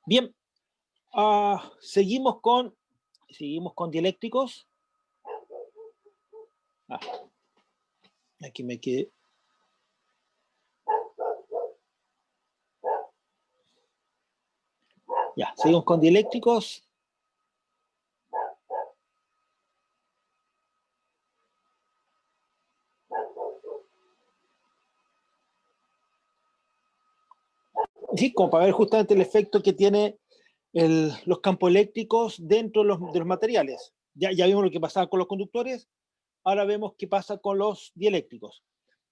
Bien, seguimos con dieléctricos. Aquí me quedé. Ya, seguimos con dieléctricos. Sí, como para ver justamente el efecto que tiene los campos eléctricos dentro de los materiales. Ya vimos lo que pasaba con los conductores, ahora vemos qué pasa con los dieléctricos.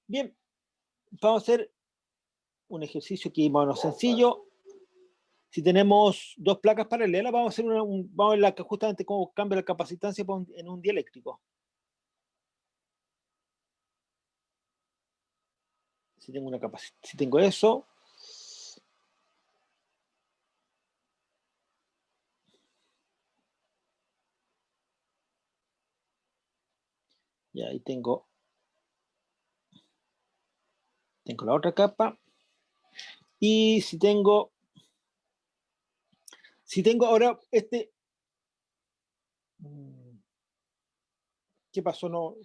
Bien, vamos a hacer un ejercicio aquí más o menos sencillo. Si tenemos dos placas paralelas, vamos a hacer vamos a ver justamente cómo cambia la capacitancia en un dieléctrico. Si tengo eso, y ahí tengo la otra capa. Y si tengo ahora ¿qué pasó? No.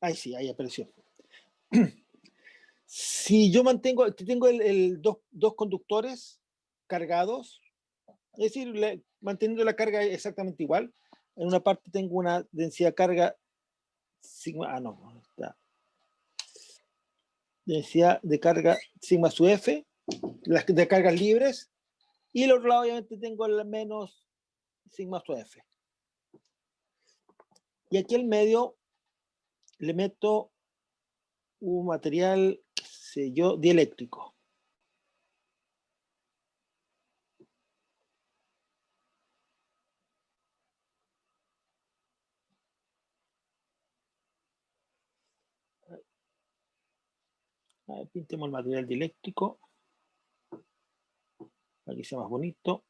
Ahí sí, ahí apareció. Si yo tengo dos conductores cargados, es decir, manteniendo la carga exactamente igual, en una parte tengo una densidad de carga sigma, está. Densidad de carga sigma sub F, las de cargas libres, y el otro lado obviamente tengo el menos sigma sub F. Y aquí al medio le meto un material, qué sé yo, dieléctrico. A ver, pintemos el material dieléctrico para que sea más bonito,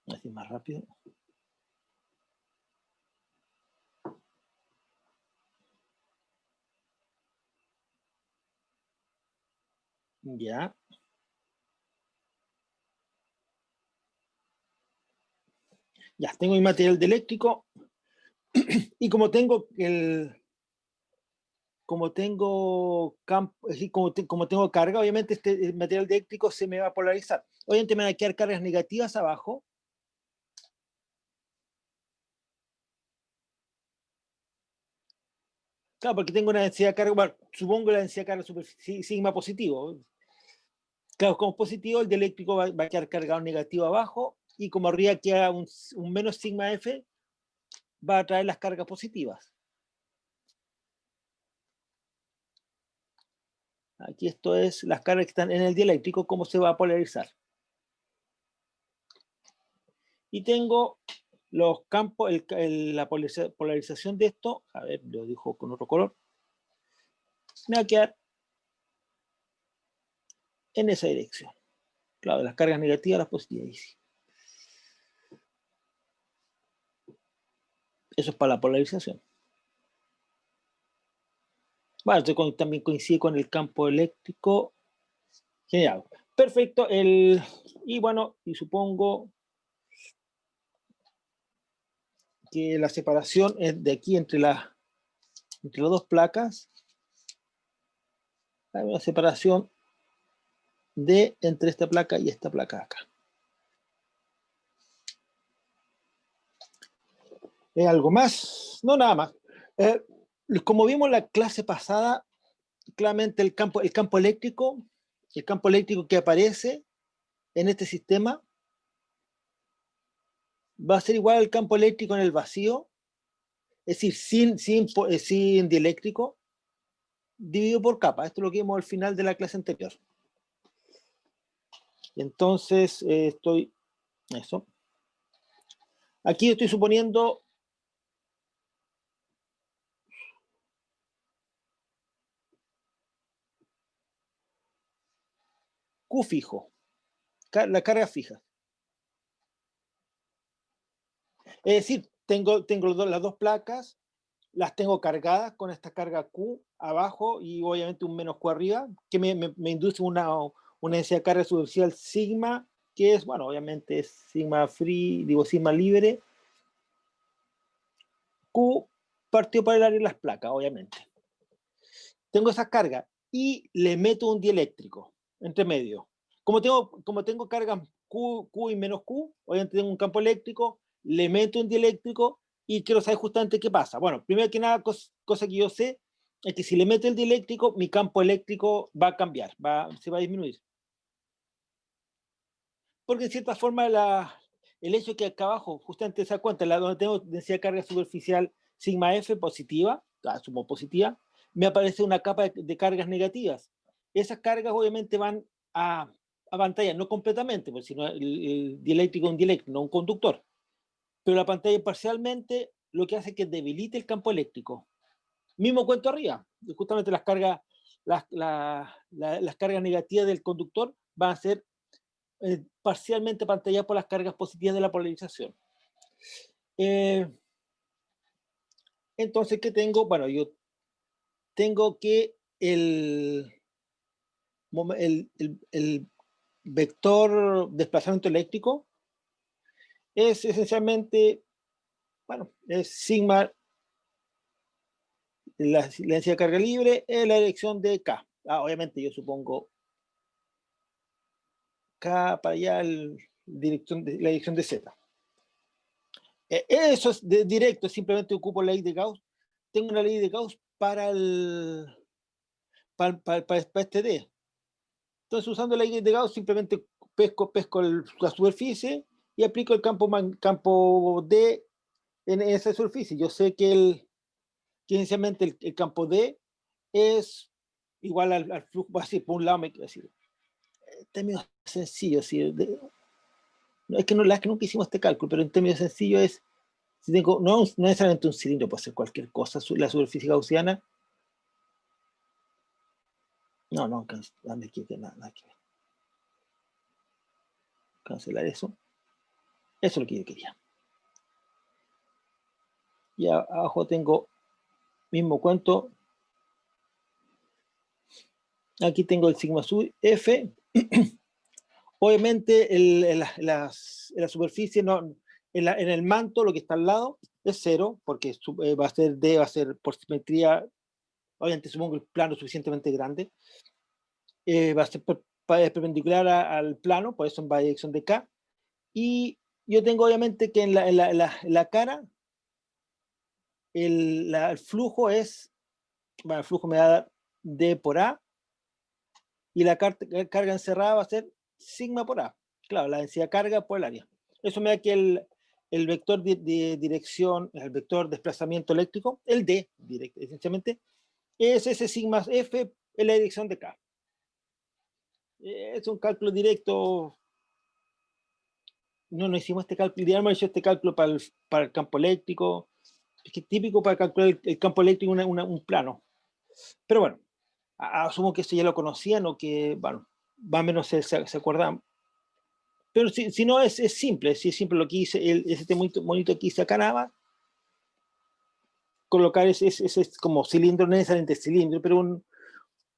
así más rápido. Ya. Ya, tengo mi material dieléctrico y como tengo campo, es decir, como tengo carga, obviamente el material dieléctrico se me va a polarizar. Obviamente me van a quedar cargas negativas abajo. Claro, porque tengo una densidad de carga, bueno, supongo la densidad de carga sigma positivo. Claro, como positivo, el dieléctrico va a quedar cargado negativo abajo, y como arriba queda un menos sigma F, va a traer las cargas positivas. Aquí esto es las cargas que están en el dieléctrico, cómo se va a polarizar. Y tengo los campos, la polarización de esto, a ver, lo dijo con otro color, me va a quedar en esa dirección. Claro, de las cargas negativas a las positivas. Eso es para la polarización. Bueno, esto también coincide con el campo eléctrico. Genial. Perfecto. Y bueno, y supongo que la separación es de aquí entre las dos placas. Hay una separación entre esta placa y esta placa acá. ¿Algo más? No, nada más. Como vimos en la clase pasada, claramente el campo eléctrico que aparece en este sistema va a ser igual al campo eléctrico en el vacío, es decir, sin dieléctrico, dividido por capa. Esto es lo que vimos al final de la clase anterior. Entonces, eso. Aquí estoy suponiendo Q fijo, la carga fija. Es decir, tengo las dos placas, las tengo cargadas con esta carga Q abajo y obviamente un menos Q arriba, que me induce una densidad de carga superficial sigma, que es, bueno, obviamente es sigma free, digo sigma libre, Q partido por el área de las placas, obviamente. Tengo esa carga y le meto un dieléctrico entre medio. Como tengo cargas Q y menos Q, obviamente tengo un campo eléctrico, le meto un dieléctrico y quiero saber justamente qué pasa. Bueno, primero que nada, cosa que yo sé es que si le meto el dieléctrico, mi campo eléctrico va a cambiar, se va a disminuir. Porque en cierta forma el hecho que acá abajo, justamente se da cuenta, donde tengo densidad de carga superficial sigma F positiva, asumo positiva, me aparece una capa de cargas negativas. Esas cargas obviamente van a pantalla, no completamente, porque si no el dieléctrico es un dieléctrico, no un conductor. Pero la pantalla parcialmente lo que hace es que debilite el campo eléctrico. Mismo cuento arriba, justamente las cargas negativas del conductor van a ser parcialmente pantalladas por las cargas positivas de la polarización. Entonces, ¿qué tengo? Bueno, yo tengo que el vector desplazamiento eléctrico es esencialmente, bueno, es sigma, la densidad de carga libre en la dirección de K. Obviamente yo supongo K para allá, la dirección de Z. Eso es directo, simplemente ocupo la ley de Gauss. Tengo una ley de Gauss para este D. Entonces, usando la ley de Gauss, simplemente pesco la superficie y aplico el campo D en esa superficie. Yo sé que esencialmente el campo D es igual al flujo, así, por un lado, decir, en términos sencillos, no, es que nunca hicimos este cálculo, pero en términos sencillos es, si tengo, no necesariamente un cilindro, puede ser cualquier cosa, la superficie gaussiana, no, nada que ver. Cancelar eso. Eso es lo que yo quería. Y abajo tengo mismo cuento. Aquí tengo el sigma sub F. Obviamente en la superficie, no, en el manto, lo que está al lado es cero, porque va a ser D, va a ser por simetría, obviamente supongo el plano suficientemente grande, va a ser perpendicular al plano, por eso va en dirección de K. Y yo tengo obviamente que en la cara, el flujo es, bueno, el flujo me da D por A, y la carga encerrada va a ser sigma por A. Claro, la densidad de carga por el área. Eso me da que el vector de dirección, el vector de desplazamiento eléctrico, el D, esencialmente, es ese sigma F en la dirección de K. Es un cálculo directo. No hicimos este cálculo, ya hemos hecho este cálculo para el campo eléctrico. Es que es típico para calcular el campo eléctrico un plano. Pero bueno, asumo que eso ya lo conocían o que, bueno, más o menos se acuerdan. Pero si no, es simple, si es simple lo que hice, este monito que hice acá nada más, colocar ese como cilindro, no necesariamente cilindro, pero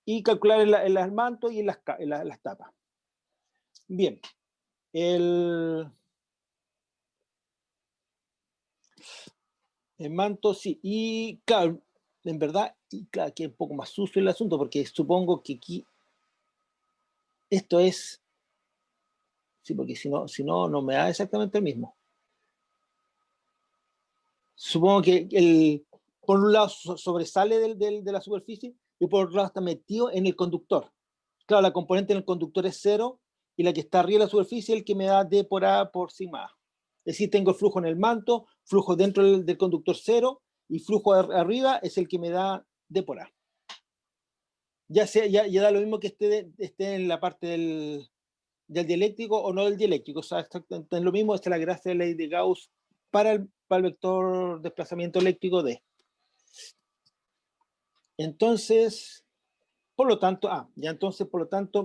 y calcular en las mantos y en las tapas. Bien, el manto sí, y claro, en verdad, y claro, que es un poco más sucio el asunto, porque supongo que aquí esto es, sí, porque si no, no me da exactamente el mismo. Supongo que por un lado sobresale de la superficie y por otro lado está metido en el conductor. Claro, la componente en el conductor es cero y la que está arriba de la superficie es el que me da D por A por sigma A. Es decir, tengo el flujo en el manto, flujo dentro del conductor cero y flujo arriba es el que me da D por A. Ya da lo mismo que esté en la parte del dieléctrico o no del dieléctrico. O sea, exactamente lo mismo, esta es la gracia de la ley de Gauss para el vector desplazamiento eléctrico D. Entonces, por lo tanto,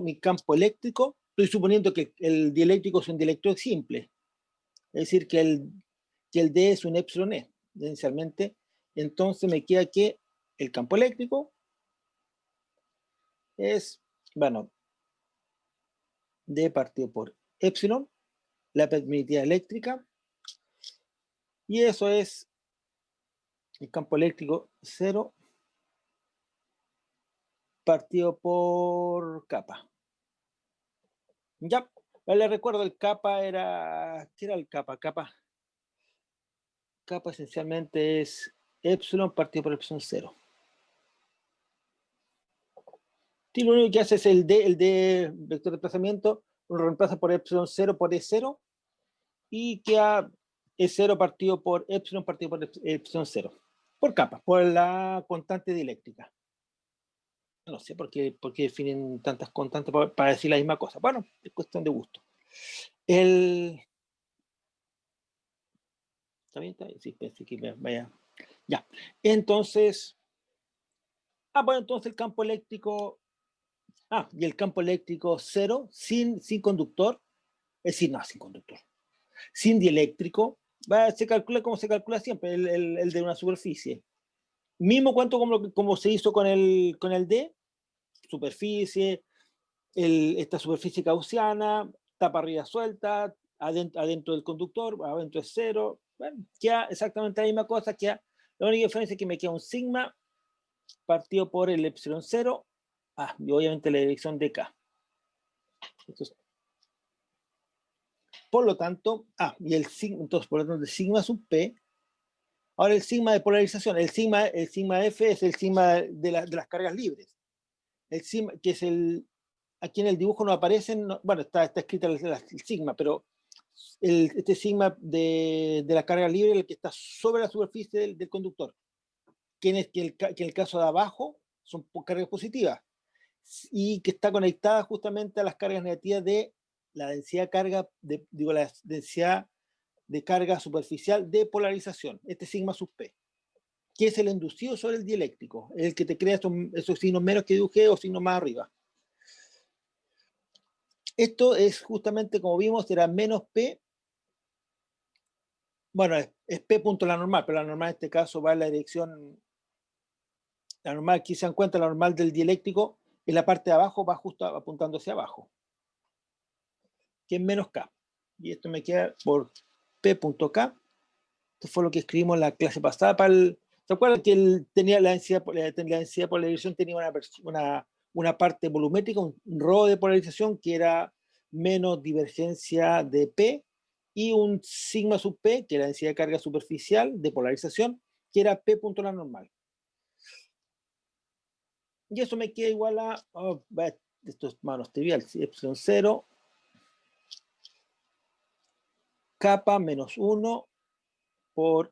mi campo eléctrico, estoy suponiendo que el dieléctrico es un dieléctrico simple, es decir, que el D es un epsilon E, esencialmente, Entonces me queda que el campo eléctrico es, bueno, D partido por epsilon, la permitividad eléctrica, y eso es el campo eléctrico 0 partido por capa. Ya, le recuerdo, el capa era, ¿qué era el capa? Capa esencialmente es epsilon partido por epsilon 0. Y lo único que hace es el D vector de desplazamiento, lo reemplaza por epsilon 0 por E0, y queda E0 partido por epsilon 0, por capa, por la constante dieléctrica. No sé por qué definen tantas constantes para decir la misma cosa. Bueno, es cuestión de gusto. ¿Está bien? ¿Está bien? Sí, pensé que vaya. Ya. Entonces, bueno, entonces el campo eléctrico, y el campo eléctrico 0, sin conductor, es decir, no, sin conductor, sin dieléctrico, se calcula como se calcula siempre, el de una superficie. Mismo cuanto como se hizo con el D, superficie, esta superficie gaussiana, tapa arriba suelta, adentro del conductor, adentro es 0, bueno, queda exactamente la misma cosa, la única diferencia es que me queda un sigma partido por el epsilon 0, y obviamente la dirección de K. Entonces, por lo tanto, y el sigma, entonces por lo tanto el sigma sub P, ahora el sigma de polarización, el sigma F es el sigma de las cargas libres, el sigma, que es aquí en el dibujo no aparecen, bueno, está escrita el sigma, pero este sigma de la carga libre, el que está sobre la superficie del conductor, que en el caso de abajo son cargas positivas, y que está conectada justamente a las cargas negativas de la densidad la densidad de carga superficial de polarización, este sigma sub P, que es el inducido sobre el dieléctrico, el que te crea esos signos menos que dibujé o signos más arriba. Esto es justamente, como vimos, será menos P. Bueno, es P punto la normal, pero la normal en este caso va en la dirección, la normal, aquí se dan cuenta, la normal del dieléctrico, en la parte de abajo va justo apuntando hacia abajo, que es menos K. Y esto me queda por P punto K. Esto fue lo que escribimos en la clase pasada. ¿Se acuerdan que él tenía la densidad por la dirección, tenía una parte volumétrica, un rho de polarización que era menos divergencia de P, y un sigma sub P, que era la densidad de carga superficial de polarización, que era P punto la normal. Y eso me queda igual a, esto es menos trivial, epsilon 0, capa menos 1 por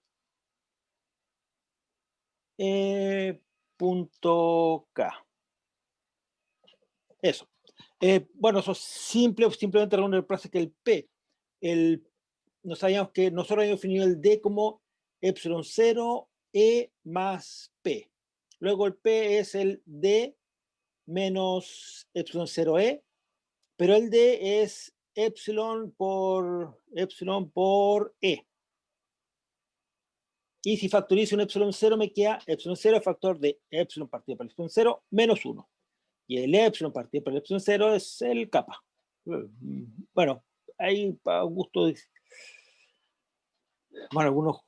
punto K. Eso. Bueno, eso simplemente reúne el plazo que el P. No sabíamos que nosotros habíamos definido el D como epsilon 0 E más P. Luego el P es el D menos epsilon 0 E, pero el D es epsilon por E. Y si factorizo un epsilon 0 me queda epsilon 0 es factor de epsilon partido por epsilon 0 menos 1. Y el epsilon partido por el epsilon 0 es el kappa. Bueno, ahí para gusto, bueno, algunos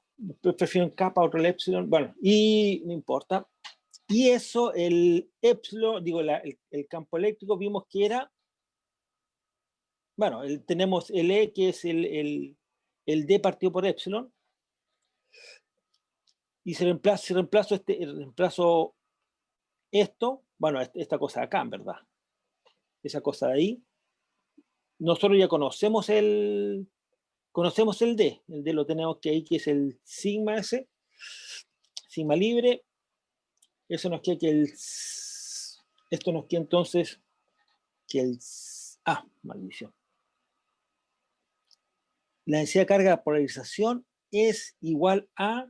prefieren kappa, otro el epsilon, bueno, y no importa. Y eso, el epsilon, digo, el campo eléctrico, vimos que era, bueno, tenemos el E, que es el D partido por epsilon, y si reemplazo esto, bueno, esta cosa de acá, en verdad, esa cosa de ahí, nosotros ya conocemos el D lo tenemos que ahí, que es el sigma S, sigma libre, eso nos queda que esto nos queda entonces que maldición. La densidad de carga de polarización es igual a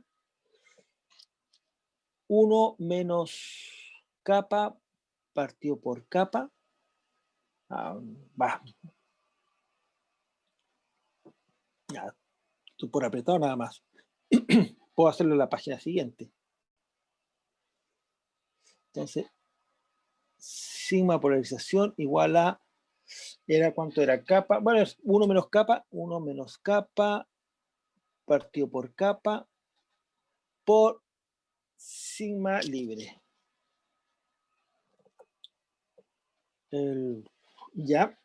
1 menos capa partido por capa. Ya, estoy por apretado nada más. Puedo hacerlo en la página siguiente. Entonces, sigma polarización igual a, ¿cuánto era? Capa, bueno, es 1 menos capa, partido por capa, por sigma libre. Ya.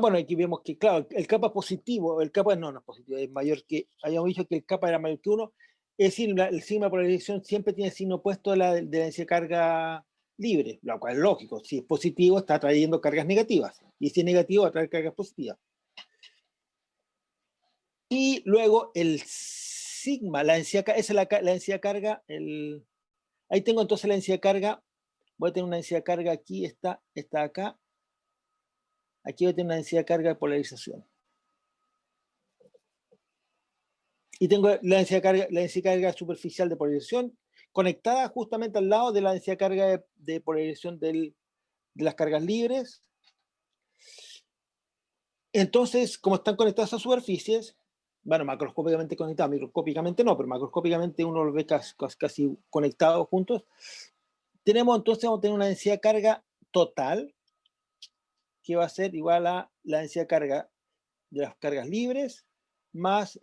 Bueno, aquí vemos que, claro, el capa es positivo, el capa no es positivo, es mayor que, habíamos dicho que el capa era mayor que 1, es decir, el sigma de polarización siempre tiene signo opuesto de la densidad de carga libre, lo cual es lógico, si es positivo está atrayendo cargas negativas, y si es negativo va a traer cargas positivas. Y luego el sigma, la densidad, esa es la densidad de carga, ahí tengo entonces la densidad de carga, voy a tener una densidad de carga aquí, está acá, aquí voy a tener una densidad de carga de polarización. Y tengo la densidad de carga superficial de polarización conectada justamente al lado de la densidad de carga de polarización de las cargas libres. Entonces, como están conectadas a superficies, bueno, macroscópicamente conectadas, microscópicamente no, pero macroscópicamente uno los ve casi conectados juntos, vamos a tener una densidad de carga total que va a ser igual a la densidad de carga de las cargas libres más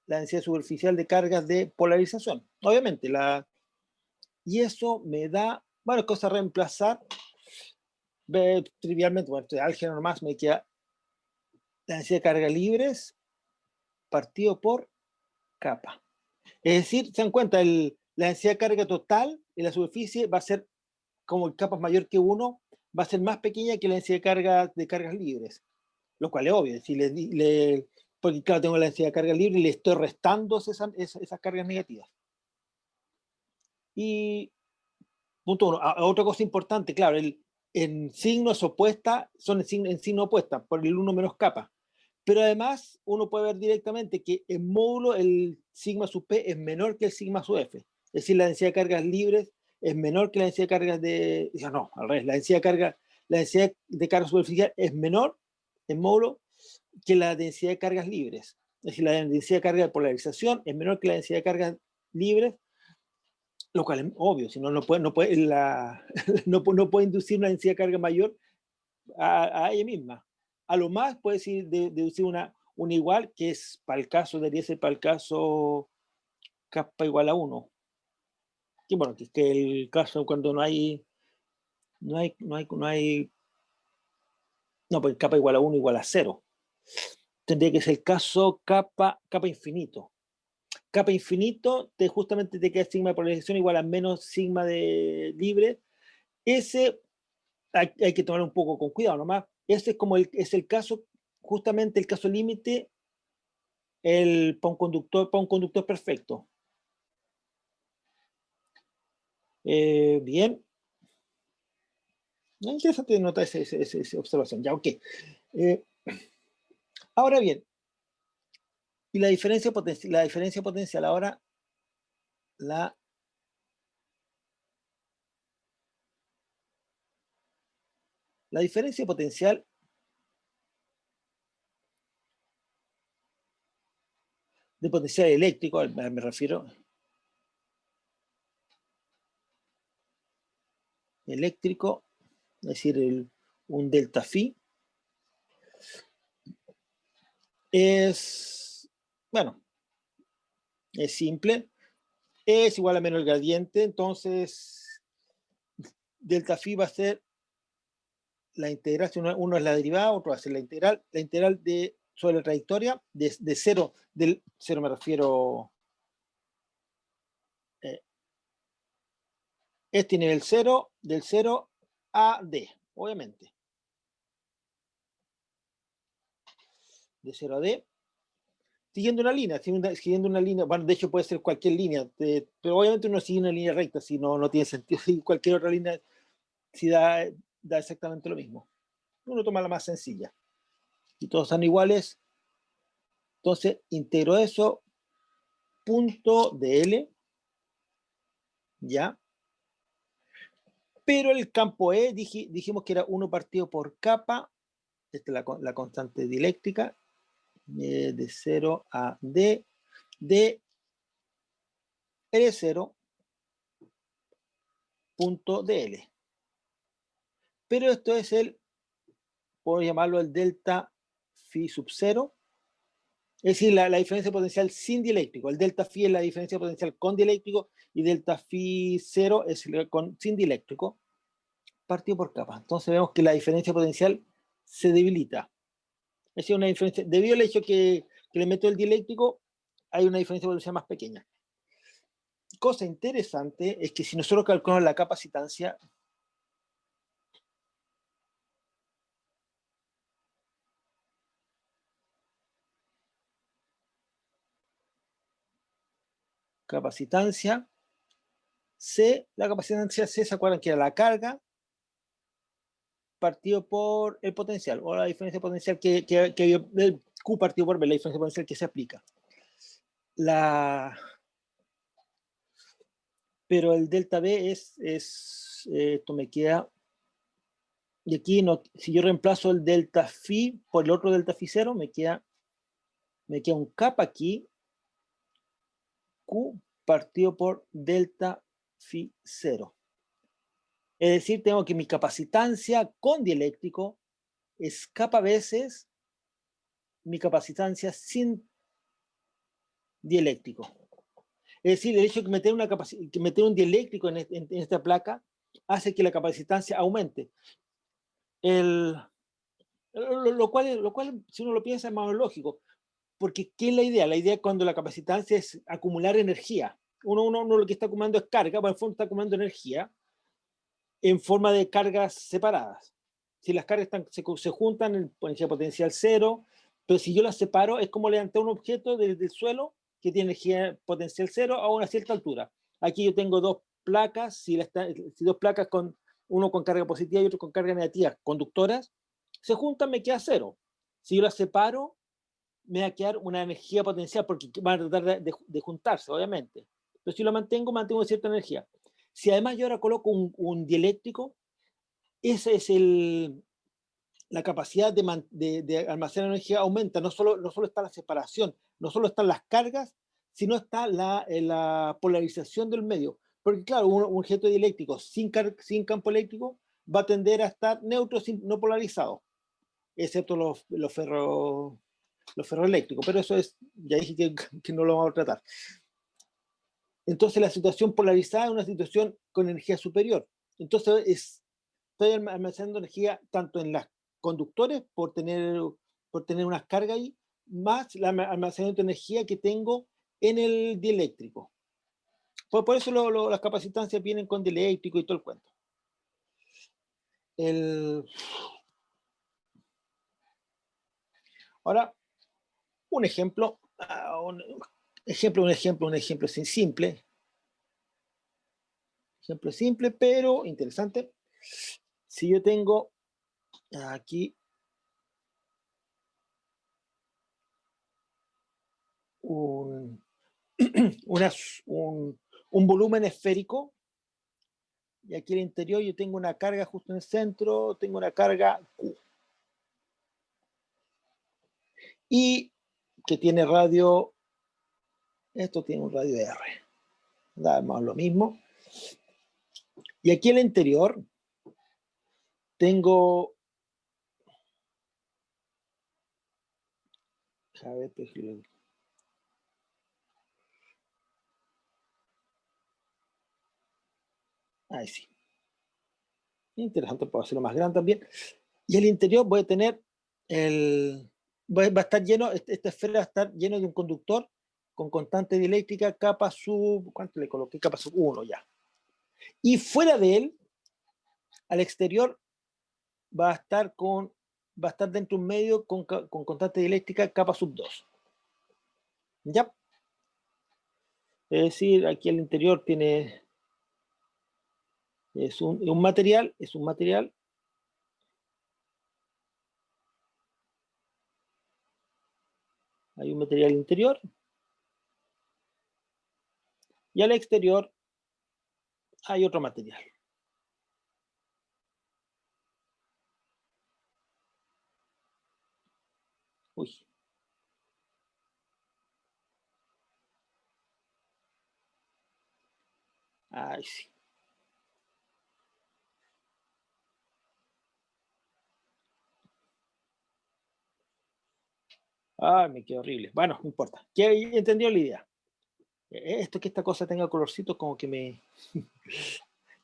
la densidad superficial de cargas de polarización. Obviamente, y eso me da, bueno, cosa reemplazar, trivialmente, bueno, esto de álgebra nomás, me queda la densidad de cargas libres partido por capa. Es decir, se dan cuenta, la densidad de carga total en la superficie va a ser, como el capa es mayor que 1, va a ser más pequeña que la densidad de cargas libres, lo cual es obvio. Si porque claro, tengo la densidad de carga libre y le estoy restando esas cargas negativas. Y punto 1. Otra cosa importante, claro, en signos opuestas, son en signo opuesta, por el 1 menos capa. Pero además, uno puede ver directamente que en módulo el sigma sub p es menor que el sigma sub f. Es decir, la densidad de cargas libres es menor que la densidad de cargas de... No, al revés, la densidad de carga superficial es menor en módulo que la densidad de cargas libres. Es decir, la densidad de carga de polarización es menor que la densidad de cargas libres, lo cual es obvio, si no, no puede inducir una densidad de carga mayor a ella misma. A lo más puede deducir una igual, que es para el caso, debería ser para el caso kappa igual a 1. Que bueno, que es que el caso cuando pues kappa igual a 1 igual a 0. Tendría que ser el caso kappa infinito. Kappa infinito, justamente te queda sigma de polarización igual a menos sigma de libre. Ese hay que tomar un poco con cuidado nomás. Ese es como es el caso, justamente el caso límite para un conductor perfecto. Bien. Interesante notar esa observación. Ya, ok. Ahora bien, y la diferencia potencial ahora, la diferencia potencial de potencial eléctrico, me refiero, eléctrico, es decir, un delta phi, es, bueno, es simple, es igual a menos el gradiente, entonces delta phi va a ser la integral, si uno es la derivada, otro va a ser la integral sobre la trayectoria de 0, del 0 me refiero, este nivel 0, del 0 a d, obviamente. De 0 a d, siguiendo una línea, bueno, de hecho puede ser cualquier línea, pero obviamente uno sigue una línea recta, si no tiene sentido, si cualquier otra línea, si da exactamente lo mismo. Uno toma la más sencilla. Y todos son iguales, entonces integro eso, punto de L, ya. Pero el campo E dijimos que era 1 partido por capa, esta es la constante dieléctrica, de 0 a D, de L0 punto DL. Pero esto es puedo llamarlo el delta phi sub 0. Es decir, la diferencia potencial sin dieléctrico. El delta phi es la diferencia potencial con dieléctrico y delta phi 0 es sin dieléctrico, partido por capa. Entonces vemos que la diferencia potencial se debilita. Es decir, una diferencia, debido al hecho que le meto el dieléctrico, hay una diferencia potencial más pequeña. Cosa interesante es que si nosotros calculamos la capacitancia, C, la capacitancia C, ¿se acuerdan que era la carga partido por el potencial, o la diferencia potencial el Q partido por B, la diferencia potencial que se aplica? Pero el delta B esto me queda, y aquí no, si yo reemplazo el delta phi por el otro delta phi 0, me queda un kappa aquí, Q partido por delta phi 0. Es decir, tengo que mi capacitancia con dieléctrico es kappa veces mi capacitancia sin dieléctrico. Es decir, el hecho de meter un dieléctrico en esta placa hace que la capacitancia aumente. Lo cual, si uno lo piensa, es más lógico. Porque, ¿qué es la idea? La idea cuando la capacitancia es acumular energía. Uno lo que está acumulando es carga, pero en el fondo está acumulando energía en forma de cargas separadas. Si las cargas se juntan, el potencial cero, pero si yo las separo, es como levantar un objeto desde el suelo que tiene energía potencial cero a una cierta altura. Aquí yo tengo dos placas, si dos placas uno con carga positiva y otro con carga negativa, conductoras, se juntan, me queda cero. Si yo las separo, me va a quedar una energía potencial porque van a tratar de juntarse, obviamente. Pero si lo mantengo cierta energía. Si además yo ahora coloco un dieléctrico, esa es la capacidad de almacenar energía aumenta. No solo está la separación, no solo están las cargas, sino está la polarización del medio. Porque claro, un objeto dieléctrico sin campo eléctrico va a tender a estar neutro, no polarizado, excepto los ferroeléctricos. Pero eso ya dije que no lo vamos a tratar. Entonces la situación polarizada es una situación con energía superior. Entonces estoy almacenando energía tanto en las conductores por tener unas cargas ahí, más el almacenamiento de energía que tengo en el dieléctrico. Por eso las capacitancias vienen con dieléctrico y todo el cuento. Ahora, un ejemplo simple. Ejemplo simple, pero interesante. Si yo tengo aquí un volumen esférico, y aquí en el interior yo tengo una carga justo en el centro, tengo una carga Q. Y que tiene radio, esto tiene un radio R. Nada más lo mismo. Y aquí en el interior tengo, a ver, ahí sí. Interesante, puedo hacerlo más grande también. Y el interior voy a tener va a estar lleno, esta esfera va a estar lleno de un conductor con constante dieléctrica, capa sub, ¿cuánto le coloqué? Capa sub 1 ya. Y fuera de él, al exterior, va a estar dentro de un medio con constante dieléctrica, capa sub 2. ¿Ya? Es decir, aquí el interior es un material, hay un material interior, y al exterior hay otro material. Uy. Ay, sí. Ah, me quedó horrible. Bueno, no importa. ¿Qué entendió la idea? Esto que esta cosa tenga colorcito como que me...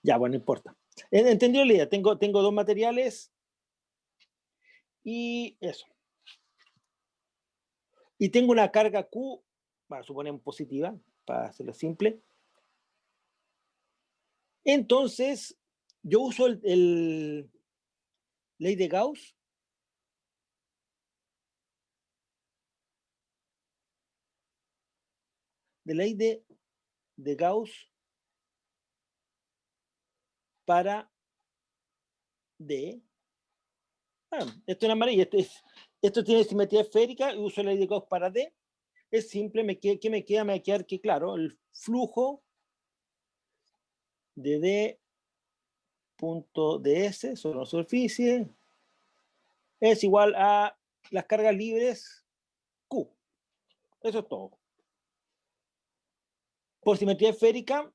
Ya, bueno, no importa. Entendió la idea. Tengo dos materiales y eso. Y tengo una carga Q, bueno, suponemos positiva, para hacerlo simple. Entonces, yo uso el ley de Gauss. De ley de Gauss para D. Bueno, esto es amarillo, esto tiene simetría esférica y uso la ley de Gauss para D. Es simple, ¿qué me queda? Me va a quedar que, claro, el flujo de D punto ds sobre la superficie es igual a las cargas libres Q. Eso es todo. Por simetría esférica,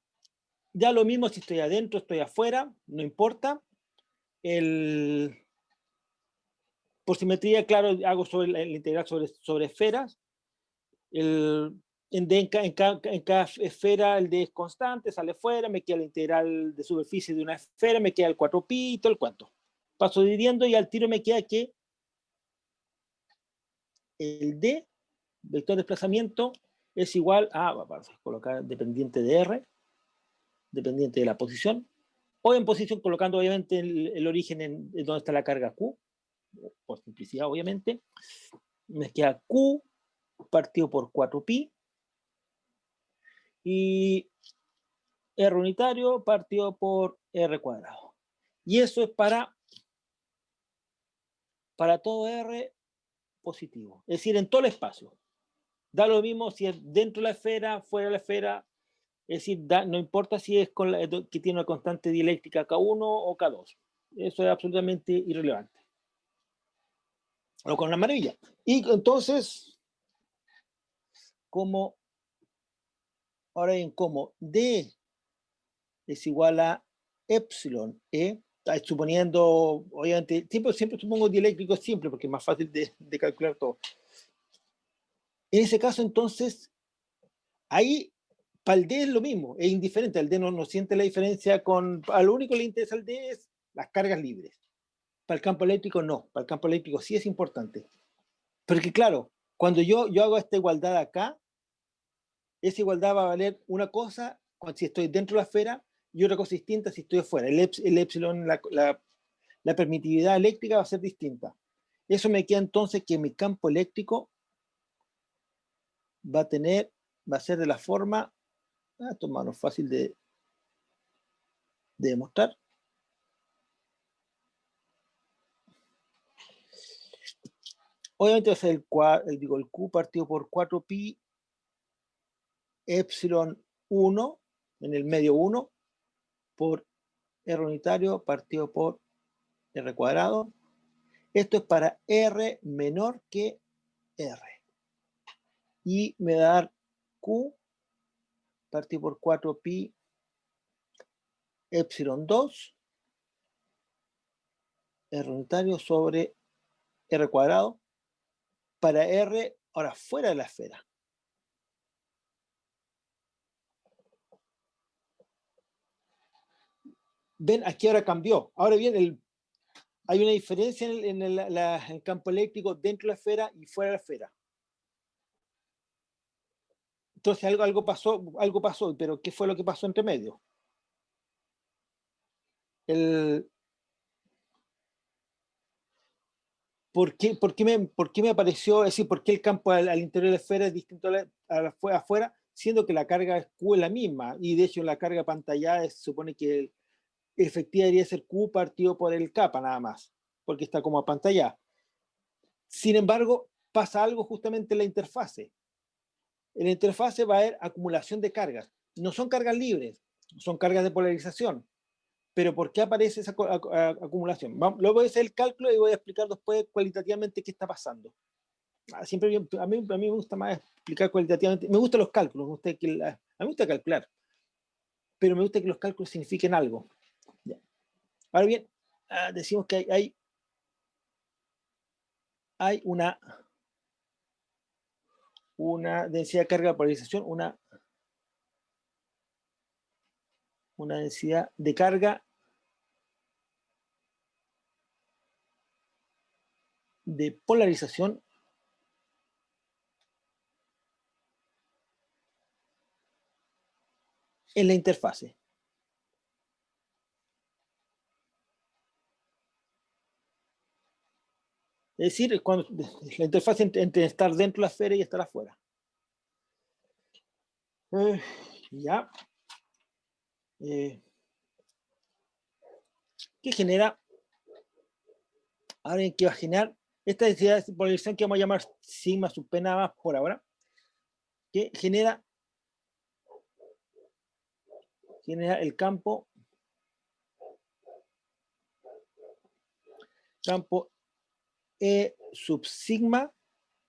ya lo mismo si estoy adentro, estoy afuera, no importa. Por simetría, claro, hago sobre el integral sobre esferas. En cada esfera el D es constante, sale fuera, me queda la integral de superficie de una esfera, me queda el 4pi y todo el cuento. Paso dividiendo y al tiro me queda que el D, vector de desplazamiento, es igual a, vamos a colocar dependiente de R, dependiente de la posición, o en posición colocando obviamente el origen en donde está la carga Q, por simplicidad obviamente, me queda Q partido por 4pi y R unitario partido por R cuadrado. Y eso es para todo R positivo, es decir, en todo el espacio. Da lo mismo si es dentro de la esfera, fuera de la esfera, es decir, no importa si es que tiene una constante dialéctica K1 o K2. Eso es absolutamente irrelevante. O con la maravilla. Y entonces, como ahora bien, como D es igual a epsilon E, suponiendo, obviamente, siempre supongo dieléctrico simple porque es más fácil de calcular todo. En ese caso, entonces, ahí para el D es lo mismo, es indiferente, el D no siente la diferencia a lo único que le interesa al D es las cargas libres. Para el campo eléctrico no, para el campo eléctrico sí es importante. Porque claro, cuando yo hago esta igualdad acá, esa igualdad va a valer una cosa si estoy dentro de la esfera y otra cosa distinta si estoy afuera. El epsilon, la permitividad eléctrica va a ser distinta. Eso me queda entonces que mi campo eléctrico va a ser de la forma, esto es más fácil de demostrar. Obviamente va a ser el Q partido por 4pi epsilon 1 en el medio 1 por R unitario partido por R cuadrado. Esto es para R menor que R. Y me va a dar Q partido por 4pi epsilon 2 R unitario sobre R cuadrado para R ahora fuera de la esfera. Ven, aquí ahora cambió. Ahora bien, hay una diferencia en el campo eléctrico dentro de la esfera y fuera de la esfera. Entonces algo pasó, pero ¿qué fue lo que pasó entre medio? ¿Por qué me apareció, es decir, por qué el campo al interior de la esfera es distinto afuera, siendo que la carga Q es la misma? Y de hecho la carga pantalla se supone que efectiva debería ser Q partido por el kappa nada más, porque está como a pantalla. Sin embargo, pasa algo justamente en la interfase. En la interfase va a haber acumulación de cargas. No son cargas libres, son cargas de polarización. Pero ¿por qué aparece esa acumulación? Luego voy a hacer el cálculo y voy a explicar después cualitativamente qué está pasando. Siempre a mí me gusta más explicar cualitativamente. Me gustan los cálculos, a mí me gusta calcular, pero me gusta que los cálculos signifiquen algo. Ya. Ahora bien, decimos que hay una una densidad de carga de polarización, una densidad de carga de polarización en la interfase. Es decir, cuando la interfaz entre estar dentro de la esfera y estar afuera. Ya. ¿Qué genera? Ahora, ¿qué va a generar? Esta densidad de polarización que vamos a llamar sigma sub p nada más por ahora, que genera el campo E sub sigma,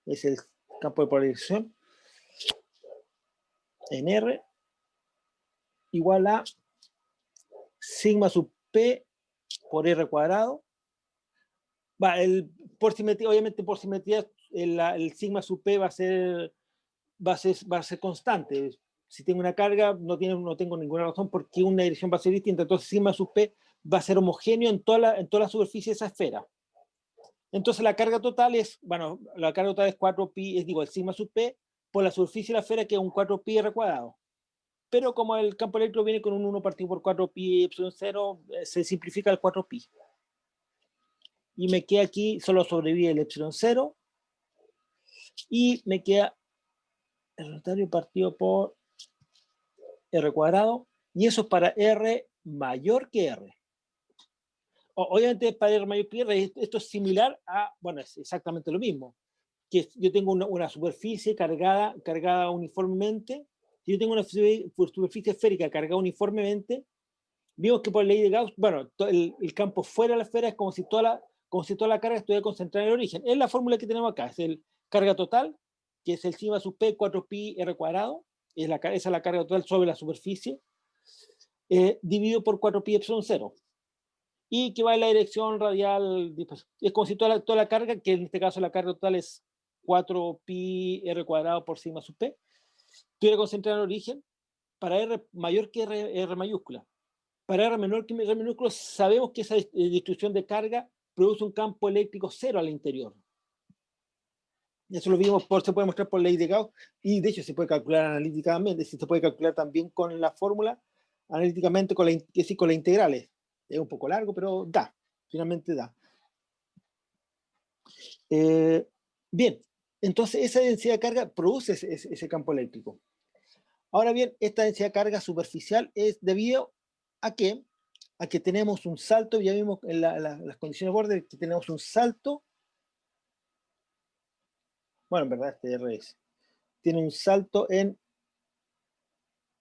es el campo de polarización, en R, igual a sigma sub P por R cuadrado. Por simetría, obviamente por simetría, el sigma sub P va a ser constante. Si tengo una carga, no tengo ninguna razón porque una dirección va a ser distinta. Entonces sigma sub P va a ser homogéneo en toda la superficie de esa esfera. Entonces la carga total es, bueno, la carga total es 4pi, el sigma sub P por la superficie de la esfera, que es un 4pi R cuadrado. Pero como el campo eléctrico viene con un 1 partido por 4pi epsilon 0, se simplifica el 4pi. Y me queda aquí, solo sobrevive el epsilon 0. Y me queda el rotario partido por R cuadrado. Y eso es para R mayor que R. Obviamente para R mayor que R, esto es similar a, bueno, es exactamente lo mismo. Que yo tengo una superficie cargada uniformemente. Si yo tengo una superficie esférica cargada uniformemente, vimos que por la ley de Gauss, bueno, el campo fuera de la esfera es como si toda la carga estuviera concentrada en el origen. Es la fórmula que tenemos acá, es el carga total, que es el sigma sub p 4pi r cuadrado, esa es la carga total sobre la superficie, dividido por 4pi epsilon 0. Y que va en la dirección radial, es como si toda la carga, que en este caso la carga total es 4pi r cuadrado por sigma sub p, estuviera concentrada en el origen, para r mayor que r mayúscula. Para R menor que R minúsculo, sabemos que esa distribución de carga produce un campo eléctrico cero al interior. Eso lo vimos, se puede mostrar por ley de Gauss, y de hecho se puede calcular analíticamente, se puede calcular también con la fórmula, analíticamente con las integrales. Es un poco largo, pero finalmente da. Bien, entonces esa densidad de carga produce ese campo eléctrico. Ahora bien, esta densidad de carga superficial es debido a que tenemos un salto, ya vimos en las condiciones de borde que tenemos un salto, bueno, en verdad este R tiene un salto en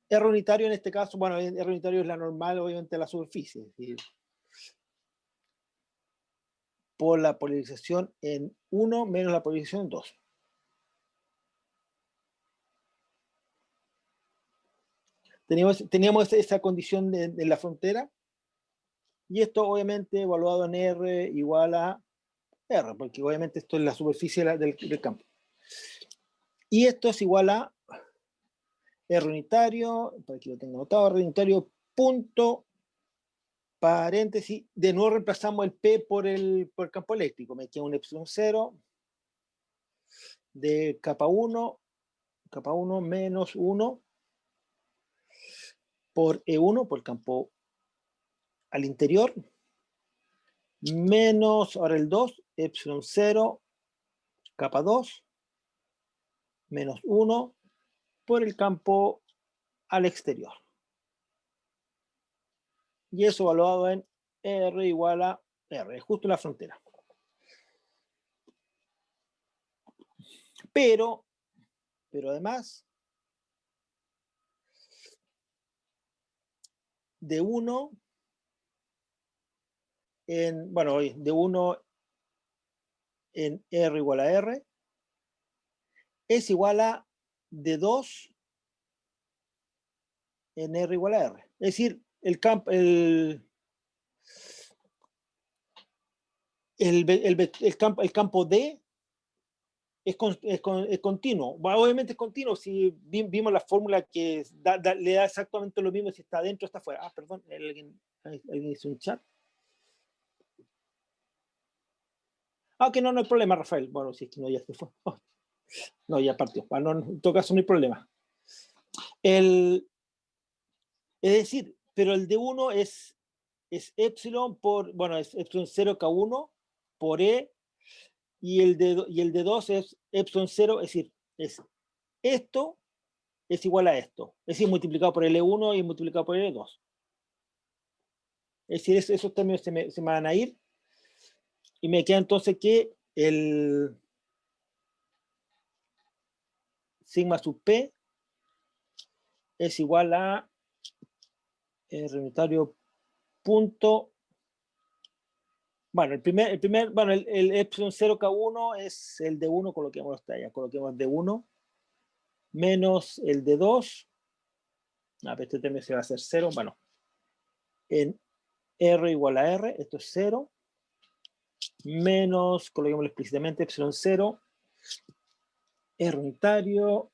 R unitario en este caso, bueno, R unitario es la normal, obviamente, de la superficie, es decir, por la polarización en 1 menos la polarización en 2. Teníamos esa condición de la frontera, y esto obviamente evaluado en R igual a R, porque obviamente esto es la superficie del campo. Y esto es igual a R unitario, por aquí lo tengo anotado, R unitario, punto, paréntesis, de nuevo reemplazamos el P por el campo eléctrico, me queda un epsilon 0 de capa 1 menos 1 por E1, por el campo al interior, menos, ahora el 2, epsilon 0, capa 2, menos 1 por el campo al exterior. Y eso evaluado en R igual a R, justo en la frontera. Pero además, de 1 de 1 en R igual a R es igual a de 2 en R igual a R. Es decir, el campo D es continuo. Bueno, obviamente es continuo. Si vimos la fórmula que le da exactamente lo mismo si está adentro o está afuera. Ah, perdón, alguien hizo un chat. Ah, que no, no hay problema, Rafael. Bueno, si es que no, ya se fue. Oh, no, ya partió. Ah, no, en todo caso no hay problema. Es decir, pero el D1 es epsilon por, bueno, es epsilon 0K1 por E, y el de 2 es epsilon 0, es decir, esto es igual a esto. Es decir, multiplicado por L1 y multiplicado por L2. Es decir, esos términos se me van a ir. Y me queda entonces que el sigma sub P es igual a R unitario punto. Bueno, bueno, el epsilon 0K1 es el de 1, coloquemos allá, coloquemos de 1 menos el de 2. Pero este término se va a hacer 0. Bueno, en R igual a R, esto es 0, menos, coloquémoslo explícitamente, epsilon 0, R unitario,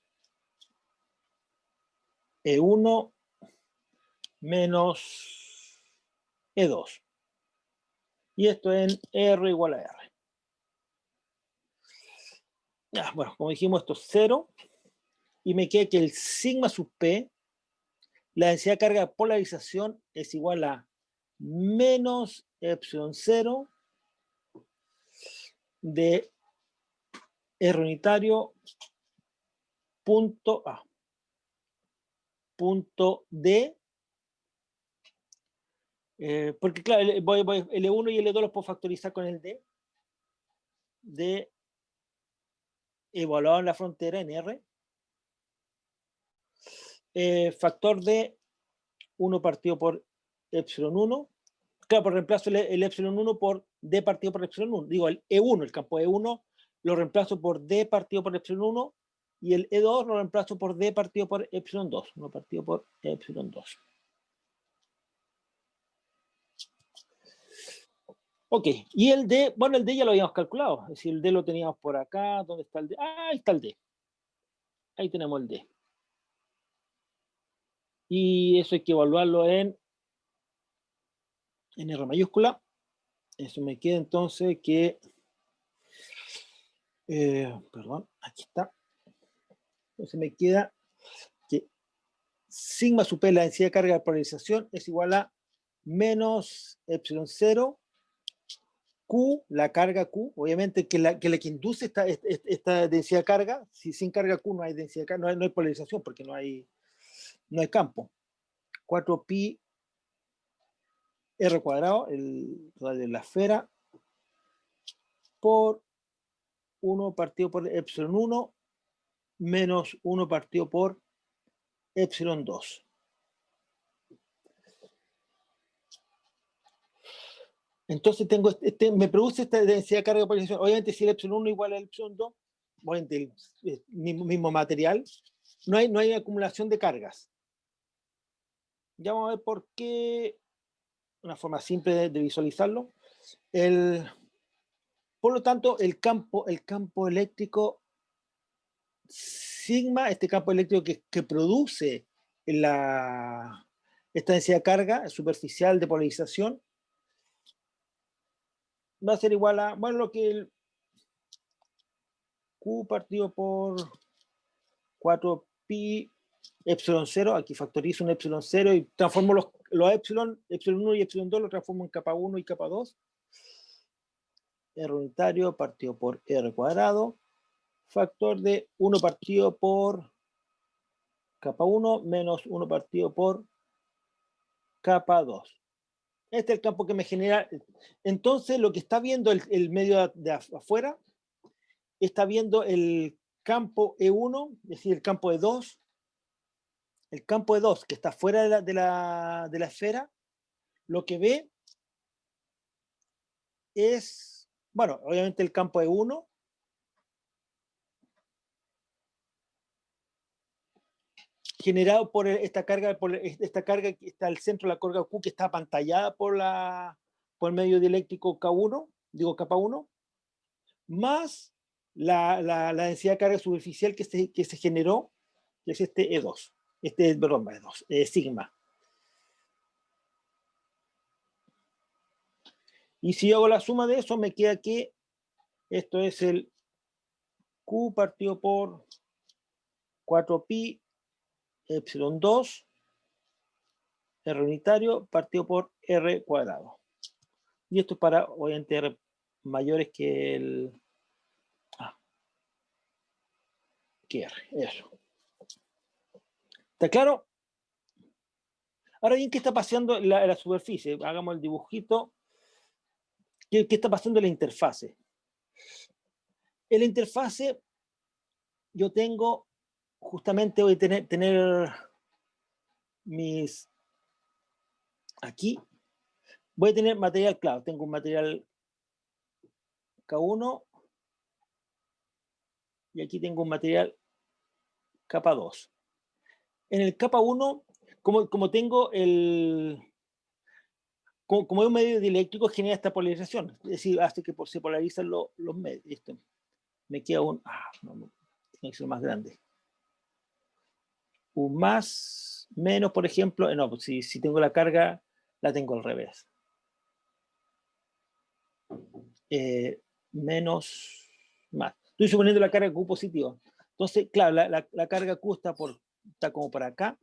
E1 menos E2. Y esto en R igual a R. Ya, bueno, como dijimos, esto es 0. Y me queda que el sigma sub P, la densidad de carga de polarización, es igual a menos epsilon 0 de R unitario punto A punto D, porque claro, el E1 y el E2 los puedo factorizar con el D, de evaluado en la frontera en R, factor de 1 partido por epsilon 1, claro, por reemplazo el epsilon 1 por D partido por epsilon 1, digo el E1, el campo E1 lo reemplazo por D partido por epsilon 1, y el E2 lo reemplazo por D partido por epsilon 2, 1 partido por epsilon 2. Ok, y el D, bueno, el D ya lo habíamos calculado, es decir, el D lo teníamos por acá, ¿dónde está el D? Ah, ahí está el D. Ahí tenemos el D. Y eso hay que evaluarlo en R mayúscula. Eso me queda entonces que, perdón, aquí está. Entonces me queda que sigma sub P, la densidad de carga de polarización, es igual a menos epsilon 0, Q, la carga Q, obviamente que la que induce esta densidad de carga. Si sin carga Q no hay densidad de carga, no hay polarización porque no hay campo. 4pi R cuadrado, el total de la esfera, por 1 partido por epsilon 1 menos 1 partido por epsilon 2. Entonces tengo me produce esta densidad de carga de polarización. Obviamente si el epsilon 1 igual al epsilon 2, obviamente el mismo material, no hay acumulación de cargas. Ya vamos a ver por qué, una forma simple de visualizarlo. Por lo tanto, el campo eléctrico sigma, este campo eléctrico que produce esta densidad de carga superficial de polarización, va a ser igual a, bueno, lo que el Q partido por 4pi epsilon 0, aquí factorizo un epsilon 0 y transformo los epsilon 1 y epsilon 2, lo transformo en capa 1 y capa 2. R unitario partido por R cuadrado, factor de 1 partido por capa 1 menos 1 partido por capa 2. Este es el campo que me genera. Entonces, lo que está viendo el medio de afuera, está viendo el campo E1, es decir, el campo E2, el campo E2 que está fuera de la esfera, lo que ve es, bueno, obviamente el campo E1, generado por esta carga que está al centro de la carga Q, que está apantallada por el medio dieléctrico K1, digo capa 1, más la densidad de carga superficial que se generó, que es este E2, perdón, E2, sigma. Y si yo hago la suma de eso, me queda que esto es el Q partido por 4pi epsilon 2 R unitario partido por R cuadrado. Y esto es para, obviamente, R mayores que el... que R, eso. ¿Está claro? Ahora bien, ¿qué está pasando en la superficie? Hagamos el dibujito. ¿Qué está pasando en la interfase? En la interfase yo tengo, justamente voy a tener mis... Aquí voy a tener material, claro, tengo un material K1 y aquí tengo un material capa 2. En el capa 1, como tengo como es un medio dieléctrico, genera esta polarización, es decir, hace que se polarizan los medios. Esto me queda no, tiene que ser más grande. Un más, menos, por ejemplo, no, pues si tengo la carga, la tengo al revés. Menos, más. Estoy suponiendo la carga Q positiva. Entonces, claro, la carga Q está como para acá.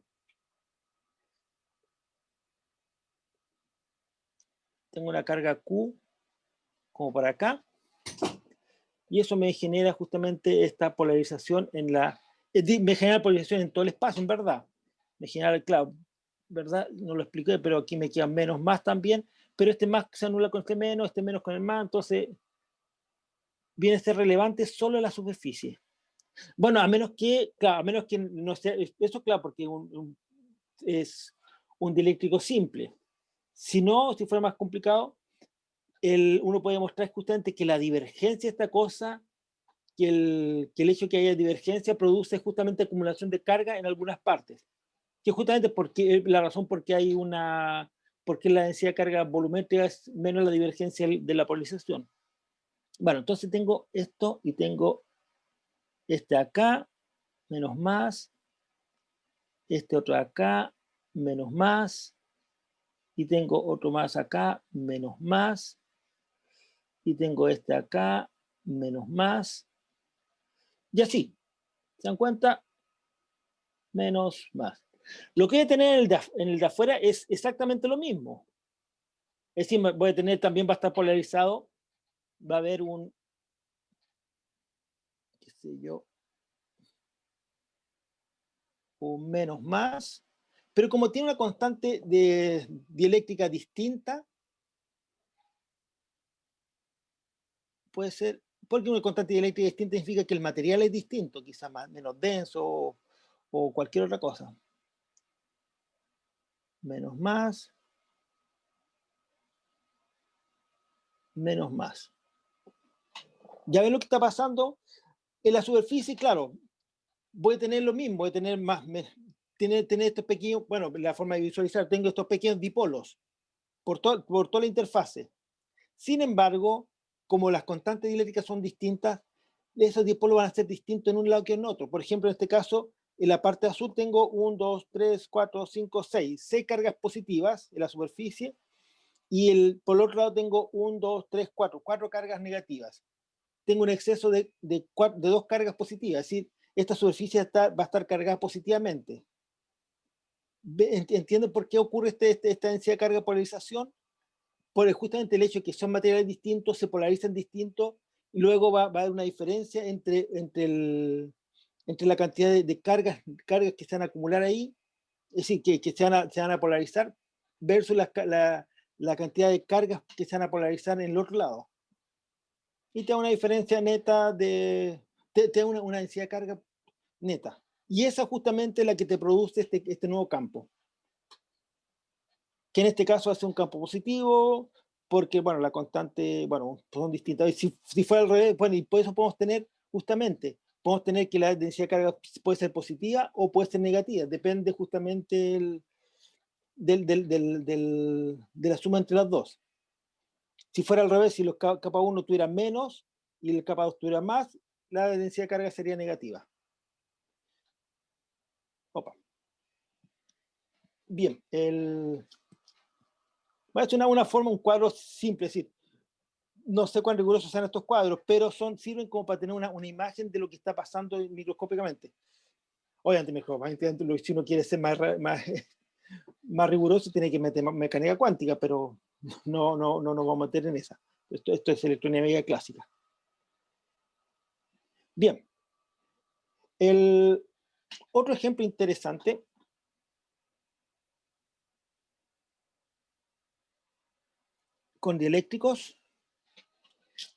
Tengo una carga Q como para acá. Y eso me genera justamente esta polarización me genera polarización en todo el espacio, en verdad. Me genera, claro, ¿verdad? No lo expliqué, pero aquí me quedan menos más también, pero este más se anula con este menos con el más, entonces viene a ser relevante solo en la superficie. Bueno, a menos que, claro, a menos que no sea, eso claro, porque es un dieléctrico simple. Si no, si fuera más complicado, uno puede mostrar justamente que la divergencia de esta cosa, que el hecho de que haya divergencia produce justamente acumulación de carga en algunas partes, que justamente la razón por qué hay porque la densidad de carga volumétrica es menos la divergencia de la polarización. Bueno, entonces tengo esto y tengo este acá, menos más, este otro acá, menos más, y tengo otro más acá, menos más, y tengo este acá, menos más, y así, ¿se dan cuenta? Menos más. Lo que voy a tener en el de afuera es exactamente lo mismo. Es decir, voy a tener, también va a estar polarizado, va a haber qué sé yo, un menos más, pero como tiene una constante de dialéctica distinta, puede ser, porque una constante dialéctica distinta significa que el material es distinto, quizás menos denso o cualquier otra cosa. Menos más, menos más. ¿Ya ven lo que está pasando? En la superficie, claro, voy a tener lo mismo, voy a tener tener estos pequeños, bueno, la forma de visualizar, tengo estos pequeños dipolos por toda la interfase. Sin embargo, como las constantes dialécticas son distintas, esos dipolos van a ser distintos en un lado que en otro. Por ejemplo, en este caso, en la parte azul tengo 1, 2, 3, 4, 5, 6 cargas positivas en la superficie, y por el otro lado tengo 1, 2, 3, 4 cargas negativas. Tengo un exceso de 2 cargas positivas, es decir, esta superficie va a estar cargada positivamente. ¿Entienden por qué ocurre esta densidad de carga de polarización? Por justamente el hecho de que son materiales distintos, se polarizan distintos, y luego va a haber una diferencia entre la cantidad de cargas que se van a acumular ahí, es decir, que se van a polarizar, versus la cantidad de cargas que se van a polarizar en el otro lado. Y te da una diferencia neta te da una densidad de carga neta. Y esa justamente es la que te produce este nuevo campo, que en este caso hace un campo positivo, porque, bueno, la constante, bueno, son distintas. Si fuera al revés, bueno, y por eso podemos tener que la densidad de carga puede ser positiva o puede ser negativa, depende justamente de la suma entre las dos. Si fuera al revés, si los capa 1 tuvieran menos y el capa 2 tuviera más, la densidad de carga sería negativa. Opa. Bien, voy a hacer una forma, un cuadro simple, es decir, no sé cuán rigurosos sean estos cuadros, pero sirven como para tener una imagen de lo que está pasando microscópicamente. Obviamente, si uno quiere ser más riguroso, tiene que meter mecánica cuántica, pero no nos vamos a meter en esa. Esto es electrodinamia clásica. Bien. El otro ejemplo interesante con dieléctricos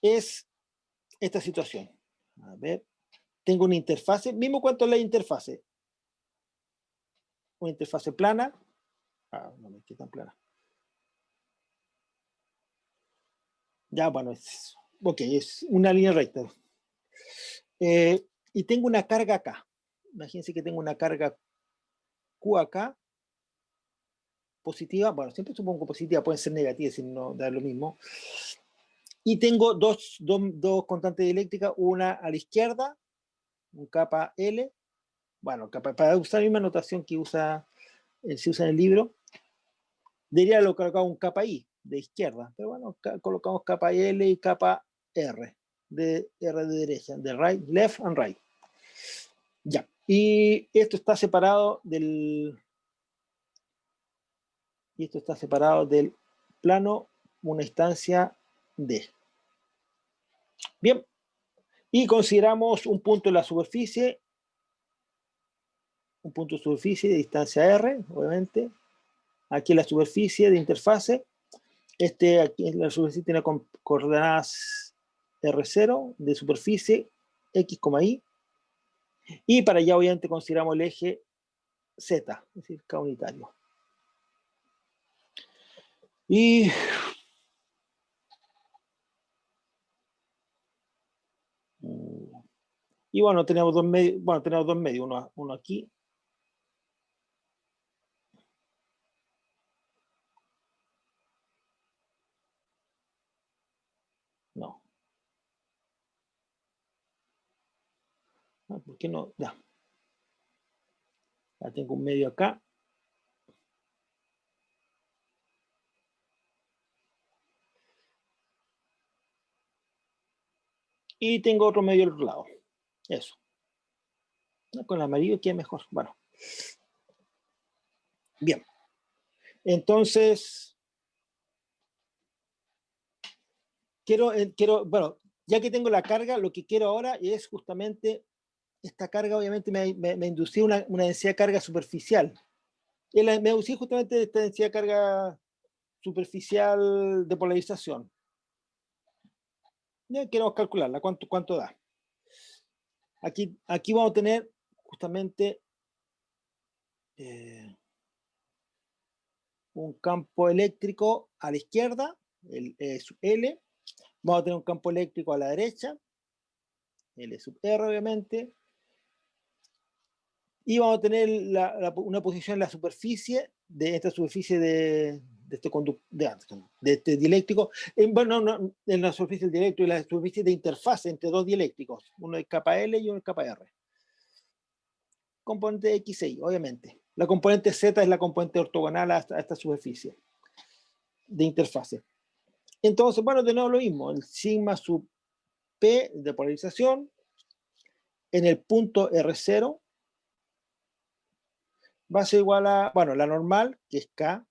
es esta situación. A ver, tengo una interfase, mismo cuánto es la interfase. Una interfase plana. No me queda tan plana. Ya, bueno, es una línea recta. Y tengo una carga acá. Imagínense que tengo una carga Q acá, positiva. Bueno, siempre supongo positiva, pueden ser negativas si no da lo mismo. Y tengo dos constantes dieléctricas, una a la izquierda, un capa L. Bueno, para usar la misma notación que se usa en el libro, debería haberlo colocado un capa I de izquierda, pero bueno, colocamos capa L y capa R de derecha, de right, left and right. Ya, y esto está separado del plano, una instancia D. Bien, y consideramos un punto en la superficie, un punto de superficie de distancia R, obviamente. Aquí la superficie de interfase. Aquí en la superficie tiene coordenadas R0 de superficie, X, Y. Y para allá obviamente consideramos el eje Z, es decir, K unitario. Y bueno, tenemos dos medios, uno aquí. No. ¿Por qué no? Ya. Ya tengo un medio acá. Y tengo otro medio al otro lado. Eso. Con el amarillo queda mejor. Bueno. Bien. Entonces, bueno, ya que tengo la carga, lo que quiero ahora es justamente esta carga, obviamente me inducía una densidad de carga superficial. Me inducía justamente esta densidad de carga superficial de polarización. Ya queremos calcularla, cuánto da. Aquí vamos a tener justamente un campo eléctrico a la izquierda, el E sub L. Vamos a tener un campo eléctrico a la derecha, L sub R, obviamente. Y vamos a tener una posición en la superficie de esta superficie de este dieléctrico. Bueno, no, en la superficie del dieléctrico y la superficie de interfaz entre dos dieléctricos, uno de capa L y uno de capa R. Componente X y Y, obviamente. La componente Z es la componente ortogonal a esta superficie de interfase. Entonces, bueno, de nuevo lo mismo, el sigma sub P de polarización en el punto R0 va a ser igual a, bueno, la normal, que es K,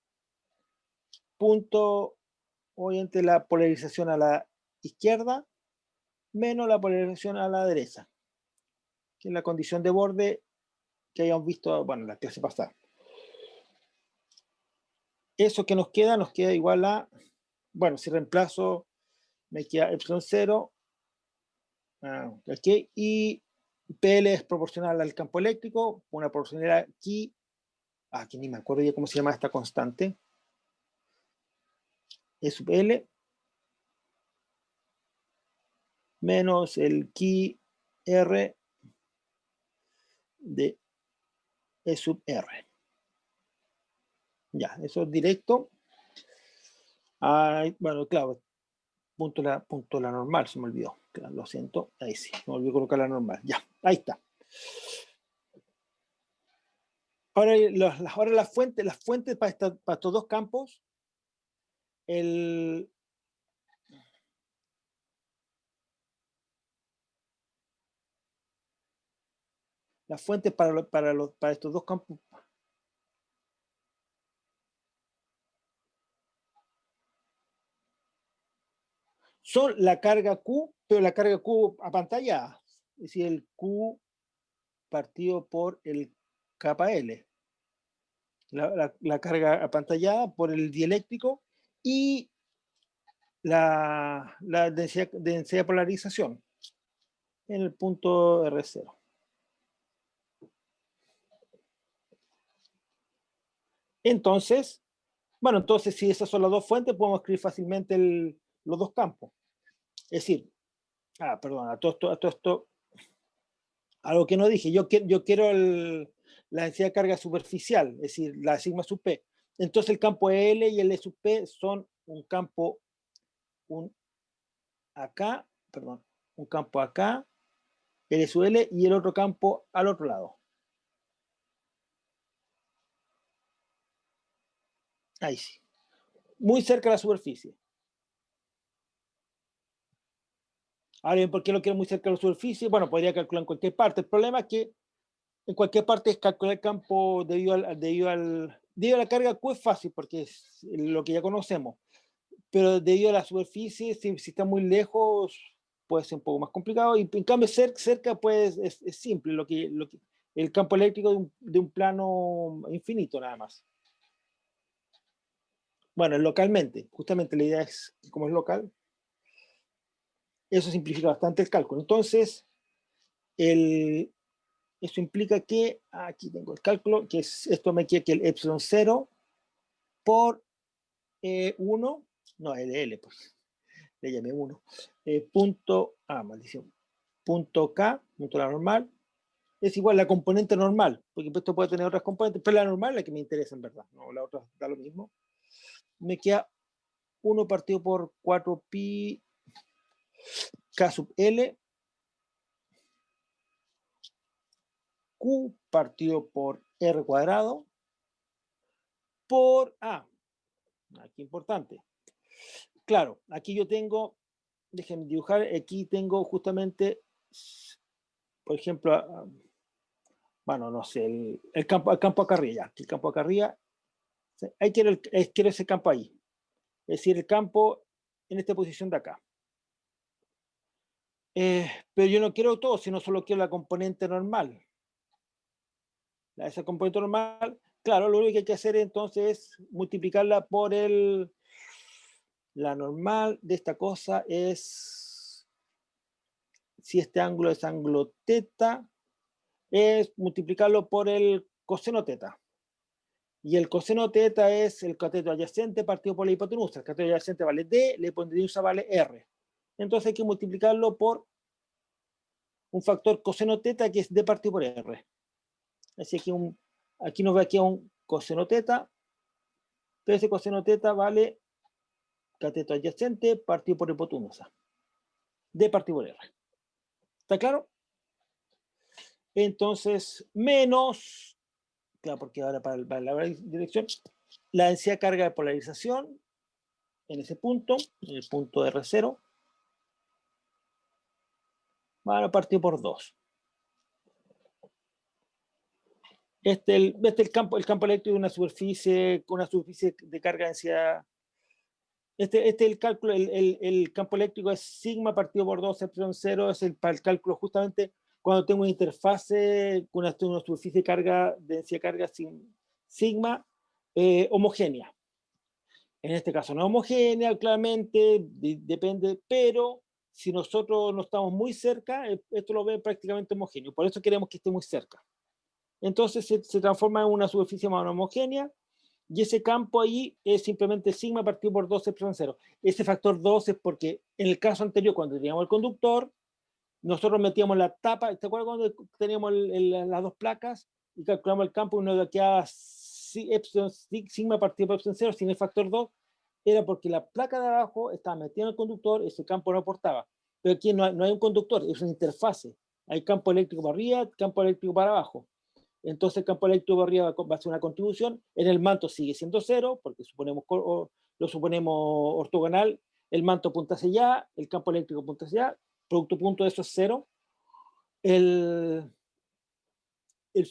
punto, obviamente la polarización a la izquierda, menos la polarización a la derecha, que es la condición de borde que hayamos visto, bueno, en la clase pasada. Eso que nos queda igual a, bueno, si reemplazo, me queda epsilon 0, okay, y PL es proporcional al campo eléctrico, una proporcionalidad aquí, que ni me acuerdo ya cómo se llama esta constante, E sub L, menos el chi R de E sub R. Ya, eso es directo. Bueno, claro, punto la normal, se me olvidó. Lo siento, ahí sí, me olvidó colocar la normal. Ya, ahí está. Ahora, ahora las fuentes para estos dos campos, las fuentes para estos dos campos son la carga Q, pero la carga Q apantallada, es decir, el Q partido por el kappa L, la carga apantallada por el dieléctrico y la densidad de polarización en el punto R0. Entonces, bueno, entonces si esas son las dos fuentes, podemos escribir fácilmente los dos campos. Es decir, perdón, a todo esto, algo que no dije, yo quiero la densidad de carga superficial, es decir, la sigma sub P. Entonces el campo L y el E sub P son un campo, acá, perdón, un campo acá, L sub L, y el otro campo al otro lado. Ahí sí. Muy cerca de la superficie. Ahora bien, ¿por qué lo quiero muy cerca de la superficie? Bueno, podría calcular en cualquier parte. El problema es que en cualquier parte es calcular el campo debido a la carga Q es fácil porque es lo que ya conocemos. Pero debido a la superficie, si está muy lejos, puede ser un poco más complicado. Y en cambio, cerca pues, es simple, el campo eléctrico de un plano infinito nada más. Bueno, localmente, justamente la idea es, como es local, eso simplifica bastante el cálculo. Entonces, eso implica que, aquí tengo el cálculo, que esto me queda que el epsilon 0 por 1, no, LL, pues, le llamé 1, maldición, punto K, punto la normal, es igual a la componente normal, porque esto puede tener otras componentes, pero la normal es la que me interesa en verdad, no, la otra da lo mismo. Me queda 1 partido por 4 pi K sub L, Q partido por R cuadrado, por A. Aquí importante. Claro, aquí yo tengo, déjenme dibujar, aquí tengo justamente, por ejemplo, bueno, no sé, el campo acá arriba, ya, el campo acá arriba, ahí quiero ese campo ahí. Es decir, el campo en esta posición de acá. Pero yo no quiero todo, sino solo quiero la componente normal. Esa componente normal, claro, lo único que hay que hacer entonces es multiplicarla por la normal de esta cosa es, si este ángulo es ángulo teta, es multiplicarlo por el coseno teta. Y el coseno teta es el cateto adyacente partido por la hipotenusa. El cateto adyacente vale D, la hipotenusa vale R. Entonces hay que multiplicarlo por un factor coseno teta que es D partido por R. Así que aquí nos va a quedar un coseno teta, pero ese coseno teta vale cateto adyacente partido por hipotenusa. D partido por R. ¿Está claro? Entonces, menos, claro, porque ahora para la dirección, la densidad de carga de polarización en ese punto, en el punto R0, va a partir por 2. El campo eléctrico de una superficie con una superficie de carga densidad. El cálculo, el campo eléctrico es sigma partido por 2 epsilon 0, es para el cálculo justamente cuando tengo una interfase con una superficie de carga, densidad de carga sigma homogénea. En este caso no es homogénea, claramente, depende, pero si nosotros no estamos muy cerca, esto lo ve prácticamente homogéneo, por eso queremos que esté muy cerca. Entonces se transforma en una superficie más homogénea, y ese campo ahí es simplemente sigma partido por 2 epsilon 0. Ese factor 2 es porque en el caso anterior, cuando teníamos el conductor, nosotros metíamos la tapa, ¿te acuerdas cuando teníamos las dos placas y calculamos el campo y nos quedaba sigma partido por epsilon 0 sin el factor 2? era porque la placa de abajo estaba metida en el conductor, ese campo no aportaba. Pero aquí no hay un conductor, es una interfase. Hay campo eléctrico para arriba, campo eléctrico para abajo. Entonces el campo eléctrico para arriba va a ser una contribución, en el manto sigue siendo cero, porque lo suponemos ortogonal, el manto apunta hacia allá, el campo eléctrico apunta hacia allá, producto punto de eso es cero. El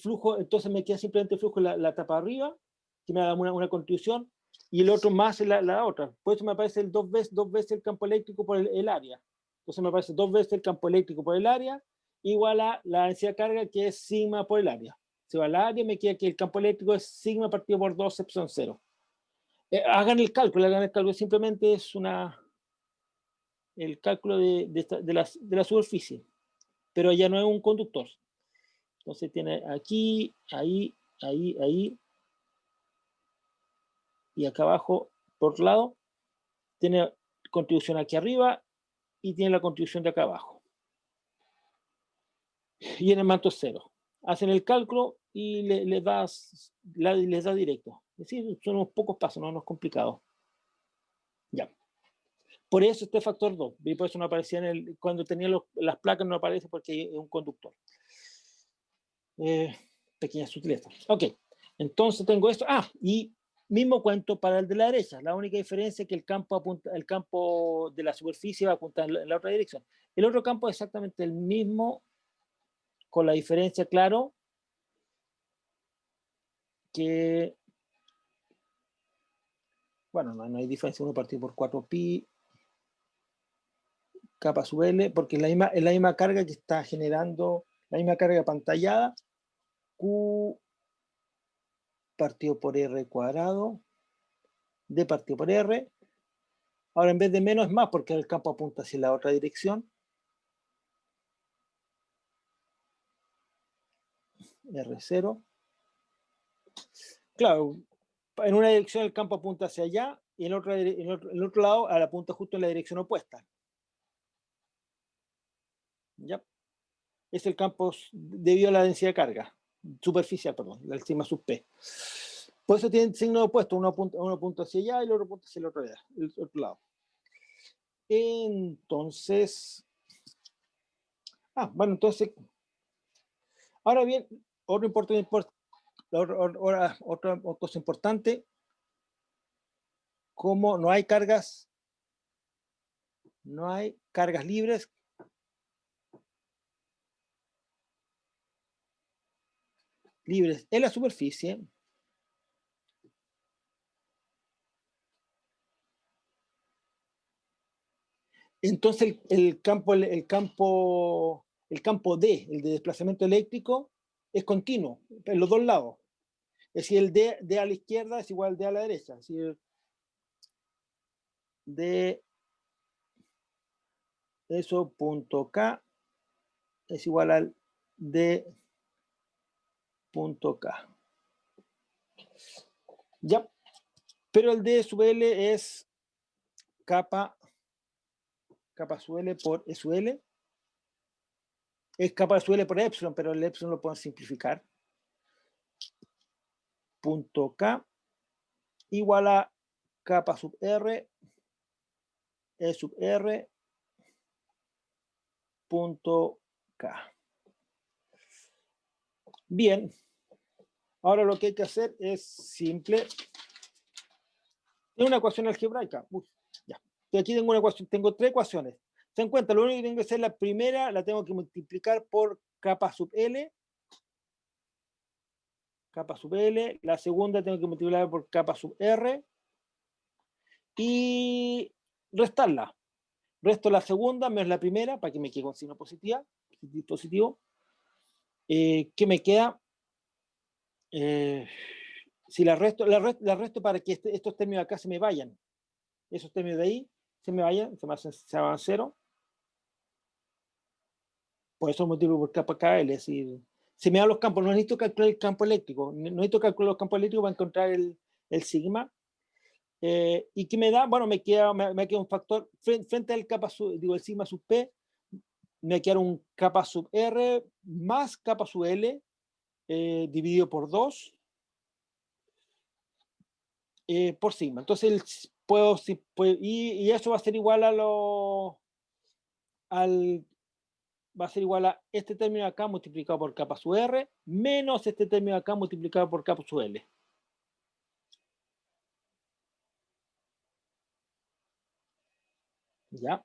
flujo, entonces me queda simplemente el flujo en la tapa arriba, que me da una contribución, y el otro más en la otra. Por eso me aparece el dos veces el campo eléctrico por el área. Entonces me aparece 2 veces el campo eléctrico por el área, igual a la densidad de carga, que es sigma por el área. Se va al área, me queda que el campo eléctrico es sigma partido por 2 epsilon 0. Hagan el cálculo, simplemente es el cálculo de la superficie, pero ya no es un conductor. Entonces tiene aquí, ahí, ahí, ahí, y acá abajo, por otro lado, tiene contribución aquí arriba y tiene la contribución de acá abajo. Y en el manto es cero. Hacen el cálculo y les da directo. Es decir, son unos pocos pasos, no es complicado. Ya. Por eso este factor 2, y por eso no aparecía cuando tenía las placas, no aparece porque es un conductor. Pequeña sutileza. Ok, entonces tengo esto. Y mismo cuento para el de la derecha. La única diferencia es que el campo de la superficie va a apuntar en la otra dirección. El otro campo es exactamente el mismo, con la diferencia, claro, que, bueno, no hay diferencia, 1 partido por 4pi, capa sub L, porque es la misma carga que está generando, la misma carga pantallada, Q partido por R cuadrado, D partido por R. Ahora en vez de menos es más, porque el campo apunta hacia la otra dirección. R0. Claro, en una dirección el campo apunta hacia allá y en el otro lado apunta justo en la dirección opuesta. ¿Ya? Es el campo debido a la densidad de carga superficial, perdón, la sigma sub P. Por eso tienen signo opuesto, uno apunta hacia allá y el otro apunta hacia el otro lado. Entonces, bueno, entonces, ahora bien, otra cosa importante, como no hay cargas libres, en la superficie, entonces el campo D, el de desplazamiento eléctrico, es continuo en los dos lados. Es decir, el D a la izquierda es igual al D a la derecha. Es decir, D eso punto K es igual al D punto K. Ya. Pero el D sub L es capa sub L por E sub L. Es capa sub L por epsilon, pero el epsilon lo pueden simplificar. Punto K igual a capa sub R, E sub R, punto K. Bien, ahora lo que hay que hacer es simple. Es una ecuación algebraica. Ya. Aquí tengo una ecuación, tengo 3 ecuaciones. Se dan cuenta, lo único que tengo que hacer, la primera la tengo que multiplicar por capa sub L. Capa sub L. La segunda tengo que multiplicar por capa sub R. Y restarla. Resto la segunda menos la primera para que me quede con signo positivo. ¿Qué me queda? Si la resto para que estos términos acá se me vayan. Esos términos de ahí se me vayan, se van a cero. Por eso multiplico por capa KL, es decir, se me dan los campos, no necesito calcular el campo eléctrico, no necesito calcular los campos eléctricos para encontrar el sigma. ¿Y qué me da? Bueno, me queda un factor, frente al el sigma sub P, me queda un capa sub R más capa sub L dividido por 2 por sigma. Entonces y eso va a ser igual a va a ser igual a este término acá multiplicado por capa sub R menos este término acá multiplicado por capa sub L. ¿Ya?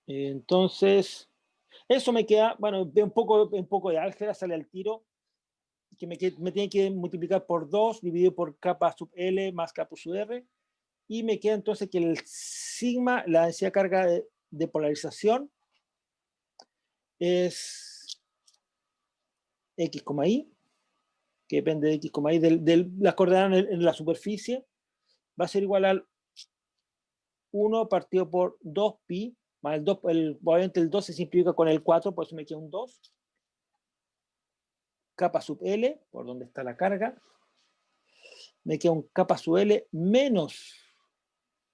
Entonces, eso me queda, bueno, de un poco de álgebra sale al tiro, que me tiene que multiplicar por 2 dividido por capa sub L más capa sub R, y me queda entonces que el sigma, la densidad de carga de polarización, es x, y, que depende de x, y, de las coordenadas en la superficie, va a ser igual al 1 partido por 2pi, más el 2, obviamente el 2 se simplifica con el 4, por eso me queda un 2, capa sub L, por donde está la carga, me queda un capa sub L menos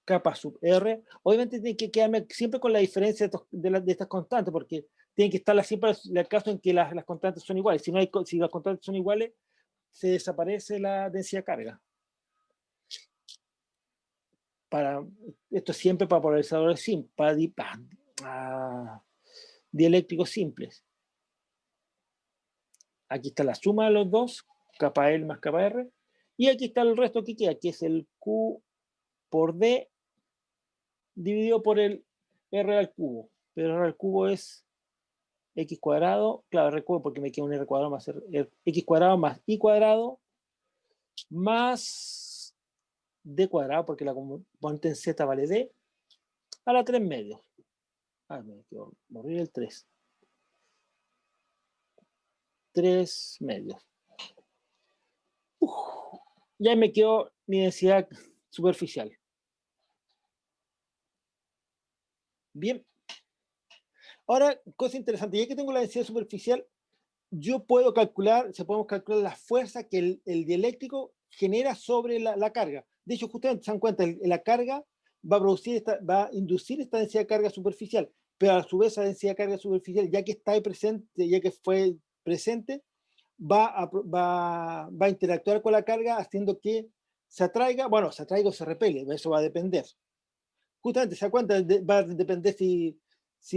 capa sub R. Obviamente tiene que quedarme siempre con la diferencia de estas constantes, porque tienen que estar siempre en el caso en que las constantes son iguales. Si las constantes son iguales, se desaparece la densidad de carga. Esto siempre para polarizadores simples, para dieléctricos simples. Aquí está la suma de los dos, capa L más capa R, y aquí está el resto que queda, que es el Q por D dividido por el R al cubo. Pero R al cubo es X cuadrado, claro, R cubo porque me queda un R cuadrado más X cuadrado más Y cuadrado más D cuadrado, porque la componente en Z vale D, a la 3 medios. Me quedo morir el 3. 3 medios. Ya me quedó mi densidad superficial. Bien. Ahora, cosa interesante, ya que tengo la densidad superficial, yo puedo calcular, podemos calcular la fuerza que el dieléctrico genera sobre la carga. De hecho, justamente se dan cuenta, la carga va a inducir esta densidad de carga superficial, pero a su vez esa densidad de carga superficial, ya que está ahí presente, ya que fue presente, va a interactuar con la carga haciendo que se atraiga o se repele, eso va a depender. Justamente se da cuenta, va a depender si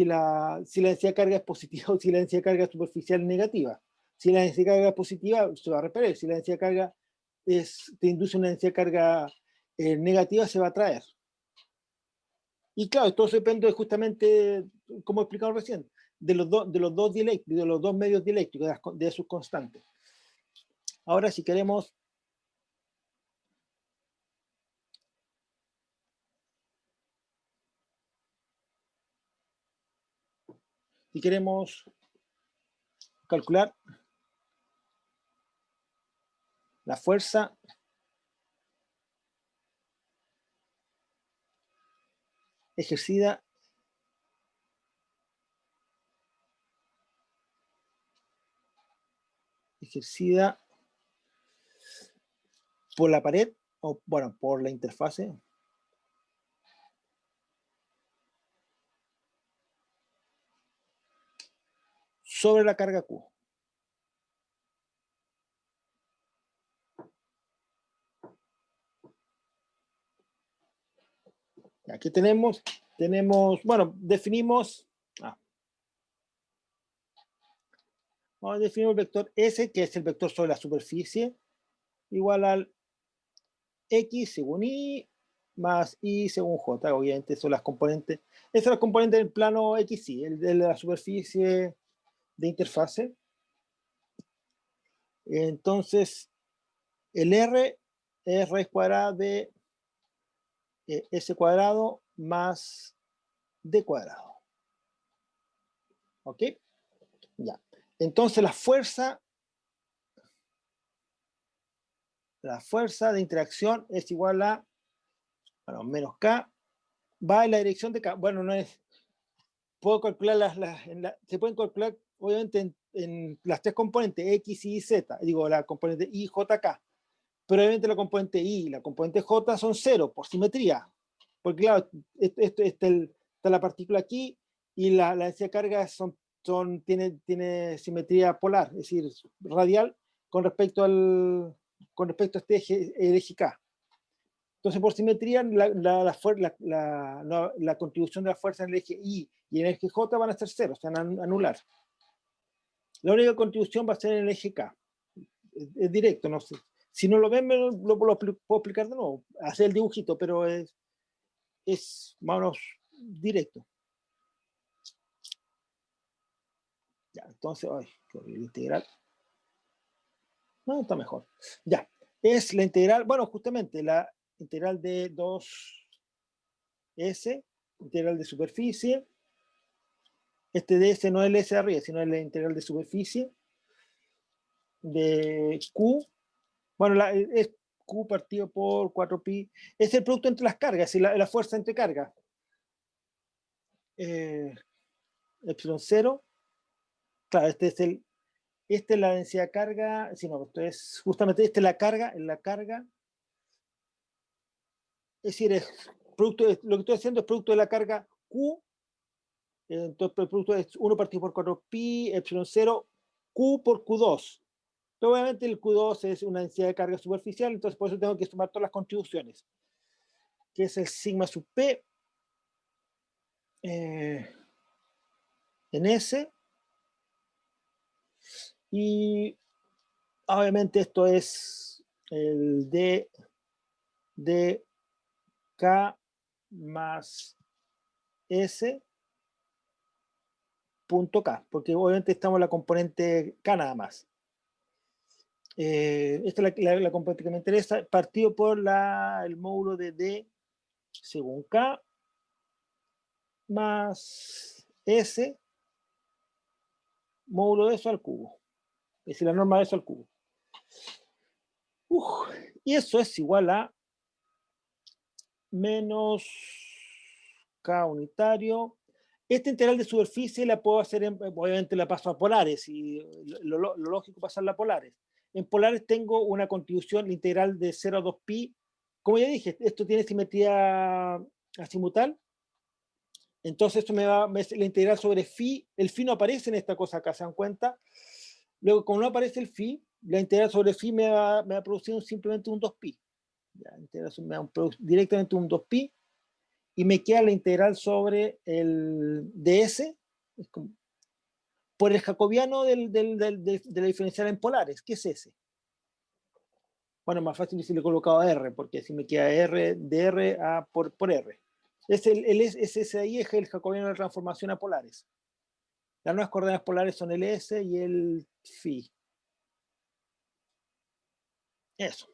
la densidad de carga es positiva o si la densidad de carga superficial es negativa. Si la densidad de carga es positiva, se va a repeler. Si la densidad de carga te induce una densidad de carga negativa, se va a atraer. Y claro, todo depende justamente, como he explicado recién, de los dos medios dieléctricos, de sus constantes. Ahora, si queremos calcular la fuerza ejercida por la pared, o bueno, por la interfase sobre la carga Q. Aquí tenemos, bueno, definimos, vamos a definir el vector S, que es el vector sobre la superficie, igual al X según Y más Y según J. Obviamente son las componentes, esas son las componentes del plano XY, el de la superficie de interfase. Entonces, el R es raíz cuadrada de S cuadrado más D cuadrado. ¿Ok? Ya. Entonces la fuerza de interacción es igual a, bueno, menos K, va en la dirección de K. Bueno, no es, puedo calcular se pueden calcular obviamente en las tres componentes X, Y, Z, digo, la componente Y, J, K, pero obviamente la componente Y y la componente J son cero por simetría, porque claro, está la partícula aquí y la densidad de carga tiene simetría polar, es decir, radial, con respecto a este eje, el eje K. Entonces, por simetría, la contribución de la fuerza en el eje Y y en el eje J van a ser cero, se van a anular. La única contribución va a ser en el eje K. Es directo, no sé. Si no lo ven, lo puedo explicar de nuevo. Hacer el dibujito, pero es más o menos directo. Ya, entonces, ay, el integral. No, está mejor. Ya, es la integral, bueno, justamente la integral de 2S, integral de superficie. Este ds no es el s de arriba, sino es la integral de superficie de Q. Bueno, es Q partido por 4pi. Es el producto entre las cargas, y la fuerza entre cargas. Epsilon 0. Claro, esta es la densidad de carga. Sí, no, esto es justamente esta es la carga. Es decir, lo que estoy haciendo es producto de la carga Q. Entonces el producto es 1 partido por 4pi, epsilon 0, Q por Q2. Pero obviamente el Q2 es una densidad de carga superficial, entonces por eso tengo que sumar todas las contribuciones, que es el sigma sub P en S. Y obviamente esto es el de K más S punto K, porque obviamente estamos en la componente K nada más. Esta es la componente que me interesa, partido por el módulo de D según K más S módulo de eso al cubo. Es decir, la norma de eso al cubo. Y eso es igual a menos K unitario. Esta integral de superficie la puedo hacer, obviamente la paso a polares, y lo lógico es pasarla a polares. En polares tengo una contribución, la integral de 0 a 2pi. Como ya dije, esto tiene simetría azimutal. Entonces esto la integral sobre phi. El phi no aparece en esta cosa acá, ¿se dan cuenta? Luego, como no aparece el phi, la integral sobre phi me va a producir simplemente un 2pi. Ya, me va a producir directamente un 2pi. Y me queda la integral sobre el ds, es como, por el jacobiano de la diferencial en polares. ¿Qué es ese? Bueno, más fácil si le he colocado R, porque así me queda R de R por R. Es ese ahí es el jacobiano de transformación a polares. Las nuevas coordenadas polares son el S y el phi. Eso.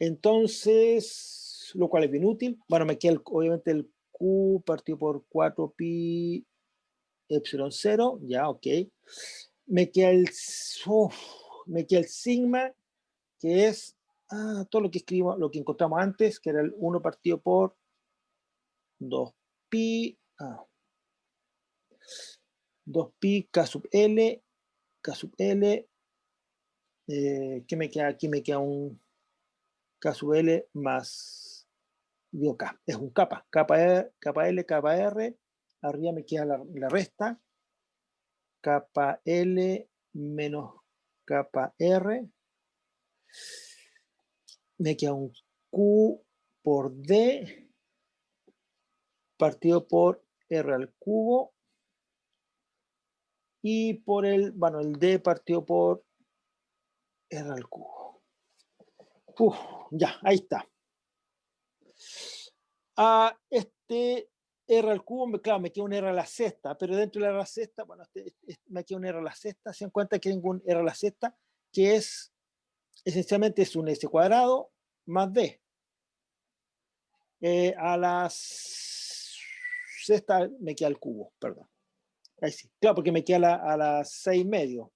Entonces, lo cual es bien útil. Bueno, me queda obviamente el Q partido por 4pi epsilon 0, ya, ok. Me queda el sigma, que es todo lo que escribimos, lo que encontramos antes, que era el 1 partido por 2pi, 2pi K sub L, ¿qué me queda? Aquí me queda un K sub L más, digo K, es un capa L, capa R, arriba me queda la resta, capa L menos capa R, me queda un Q por D partido por R al cubo, y por el D partido por R al cubo. Ya, ahí está. Este R al cubo, claro, me queda un R a la sexta, pero dentro de la R a la sexta, bueno, me queda un R a la sexta. Se dan cuenta que tengo un R a la sexta, que es, esencialmente es un S cuadrado más D. A la sexta me queda el cubo, perdón. Ahí sí, claro, porque me queda a las 6,5.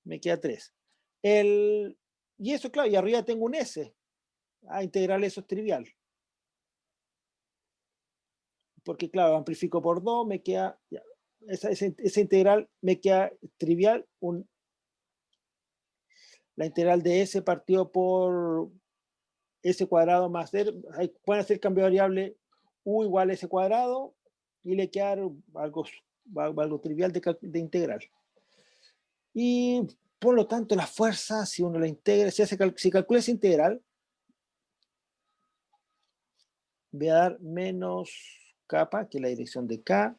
Me queda 3. Y eso, claro, y arriba tengo un S. Integral eso es trivial. Porque, claro, amplifico por 2, me queda, ya, esa integral me queda trivial. La integral de S partido por S cuadrado más D, pueden hacer cambio de variable U igual a S cuadrado, y le queda algo trivial de integral. Y por lo tanto, la fuerza, si uno la integra, si calcula esa integral, voy a dar menos kappa, que es la dirección de K,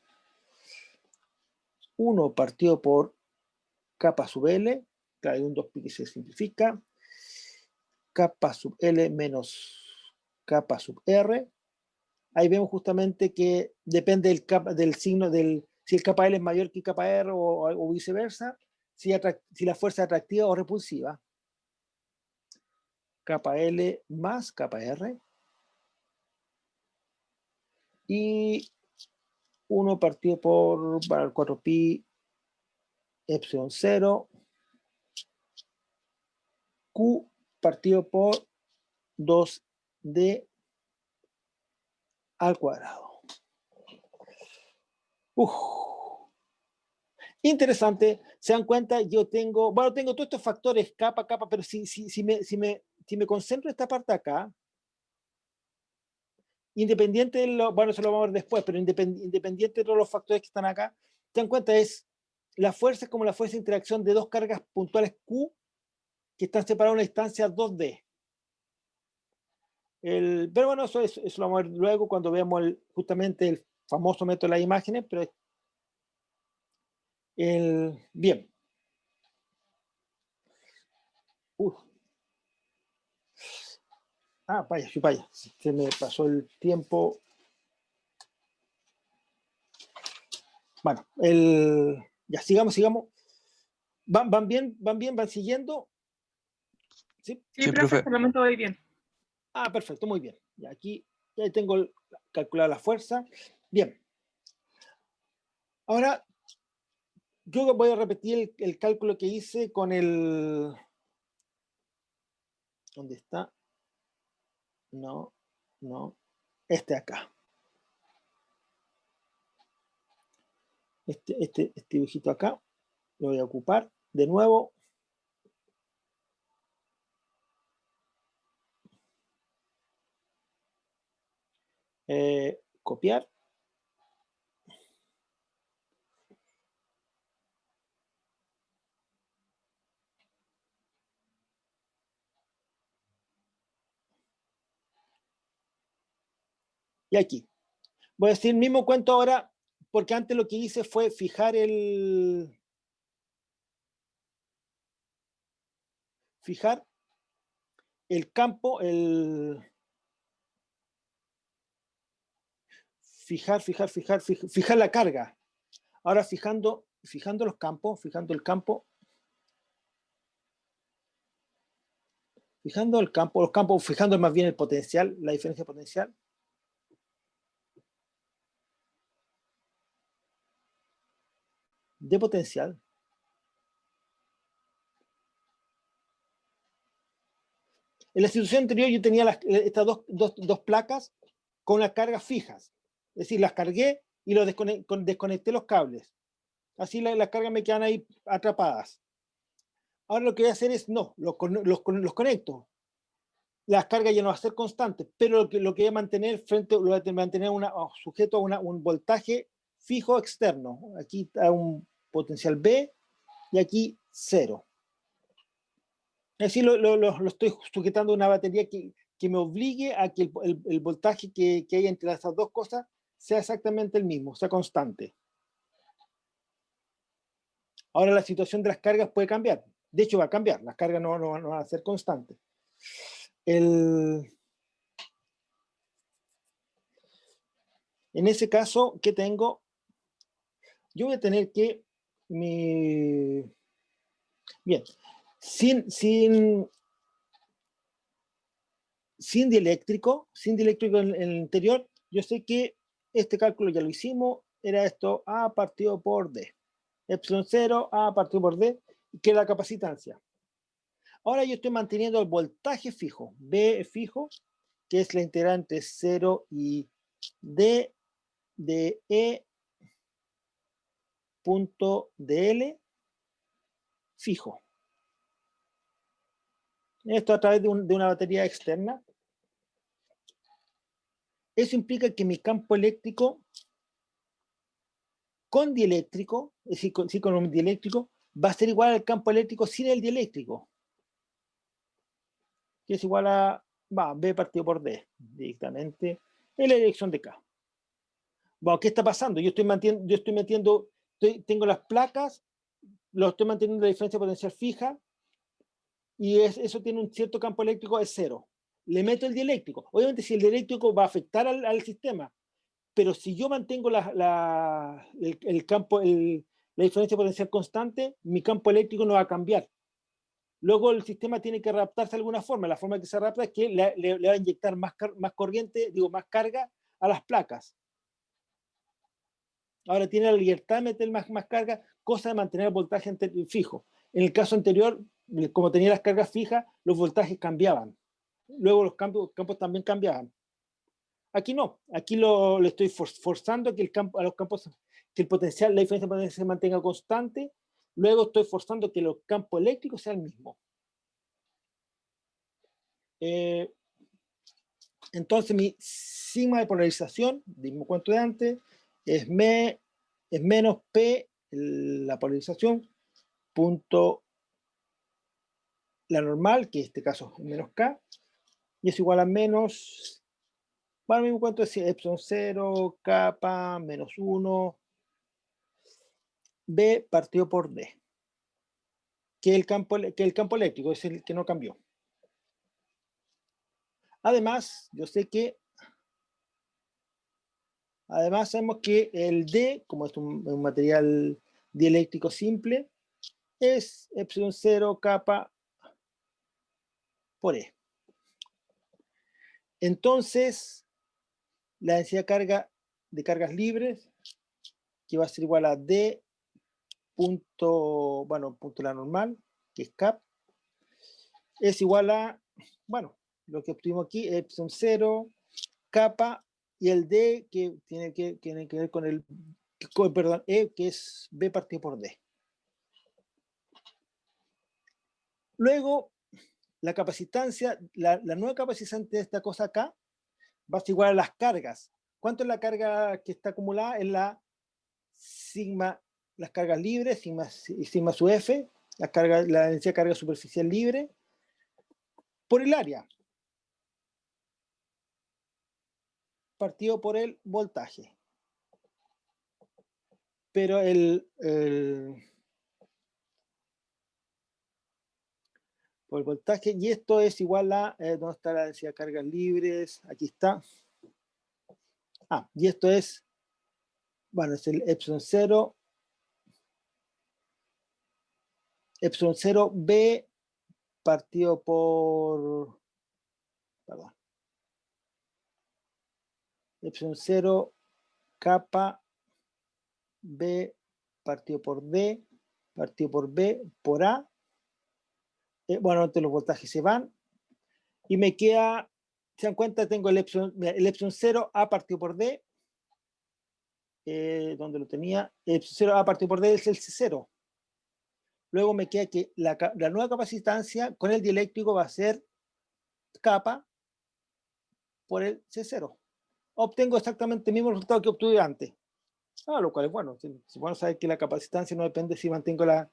1 partido por kappa sub L, claro, hay un 2pi que se simplifica, kappa sub L menos kappa sub R. Ahí vemos justamente que depende del signo, si el kappa L es mayor que kappa R o viceversa, si la fuerza es atractiva o repulsiva. Kappa L más kappa R. Y 1 partido por 4pi epsilon 0 Q partido por 2D al cuadrado. Interesante, se dan cuenta, yo tengo todos estos factores, capa, pero si me concentro en esta parte acá, independiente de eso lo vamos a ver después, pero independiente de todos los factores que están acá, se dan cuenta, la fuerza es como la fuerza de interacción de dos cargas puntuales Q que están separadas a una distancia 2D. Pero bueno, eso lo vamos a ver luego cuando veamos justamente el famoso método de las imágenes, pero bien. Vaya, se me pasó el tiempo. Bueno, ya sigamos. ¿Van bien? ¿Van siguiendo? Sí, profe, por el momento voy bien. Perfecto, muy bien. Y aquí ya tengo calculada la fuerza. Bien. Ahora, yo voy a repetir el cálculo que hice con ¿dónde está? No. Este acá. Este dibujito acá. Lo voy a ocupar de nuevo. Copiar. Y aquí. Voy a decir el mismo cuento ahora, porque antes lo que hice fue fijar el campo, fijar la carga. Ahora fijando los campos, fijando el campo, fijando más bien el potencial, la diferencia de potencial. De potencial. En la situación anterior yo tenía estas dos placas con las cargas fijas. Es decir, las cargué y desconecté los cables. Así las cargas me quedan ahí atrapadas. Ahora lo que voy a hacer es, los conecto. Las cargas ya no van a ser constantes, pero lo que voy a mantener sujeto a un voltaje fijo externo. Aquí está un potencial B y aquí 0. Así lo estoy sujetando a una batería que me obligue a que el voltaje que hay entre esas dos cosas sea exactamente el mismo, sea constante. Ahora la situación de las cargas puede cambiar. De hecho, va a cambiar. Las cargas no van a ser constantes. En ese caso, ¿qué tengo? Yo voy a tener que bien, sin dieléctrico en el interior, yo sé que este cálculo ya lo hicimos, era esto A partido por D. Epsilon 0, A partido por D, que es la capacitancia. Ahora yo estoy manteniendo el voltaje fijo, B fijo, que es la integral entre 0 y D de E punto dl fijo. Esto a través de una batería externa. Eso implica que mi campo eléctrico con dieléctrico, es decir, con un dieléctrico, va a ser igual al campo eléctrico sin el dieléctrico, que es igual a B partido por D, directamente en la dirección de K. Bueno, ¿qué está pasando? Yo estoy metiendo, tengo las placas, lo estoy manteniendo la diferencia potencial fija, y eso tiene un cierto campo eléctrico de 0. Le meto el dieléctrico. Obviamente, si el dieléctrico va a afectar al sistema, pero si yo mantengo el campo, la diferencia potencial constante, mi campo eléctrico no va a cambiar. Luego el sistema tiene que adaptarse de alguna forma. La forma que se adapta es que le va a inyectar más corriente, más carga a las placas. Ahora tiene la libertad de meter más carga, cosa de mantener el voltaje fijo. En el caso anterior, como tenía las cargas fijas, los voltajes cambiaban. Luego los campos también cambiaban. Aquí no, aquí le estoy forzando que a los campos, que el potencial, la diferencia de potencial se mantenga constante. Luego estoy forzando que los campos eléctricos sean el mismo. Entonces mi sigma de polarización, mismo cuento de antes, es menos P, la polarización, punto la normal, que en este caso es menos K, y es igual a menos, bueno, mismo cuento es epsilon 0, kappa, menos 1, B partido por D, que el campo eléctrico es el que no cambió. Además, además sabemos que el D, como es un material dieléctrico simple, es epsilon 0 kappa por E. Entonces, la densidad de cargas libres, que va a ser igual a D punto la normal, que es cap, es igual a, lo que obtuvimos aquí, epsilon 0, kappa, y el D que tiene que ver con perdón, E, que es B partido por D. Luego, la capacitancia, la nueva capacitante de esta cosa acá, va a ser igual a las cargas. ¿Cuánto es la carga que está acumulada? Es la sigma, las cargas libres, sigma sub F, la densidad de carga superficial libre, por el área, partido por el voltaje. Pero por el voltaje, y esto es igual a, ¿dónde está la densidad de cargas libres? Aquí está. Y esto es, es el epsilon 0 B partido por, perdón, epsilon 0 kappa B partido por D partido por B por A. Entonces los voltajes se van y me queda, se dan cuenta, tengo el epsilon 0 A partido por D, donde lo tenía, el epsilon 0 A partido por D es el C0. Luego me queda que la nueva capacitancia con el dieléctrico va a ser kappa por el C0. Obtengo exactamente el mismo resultado que obtuve antes. Lo cual es bueno. Es bueno saber que la capacitancia no depende si mantengo las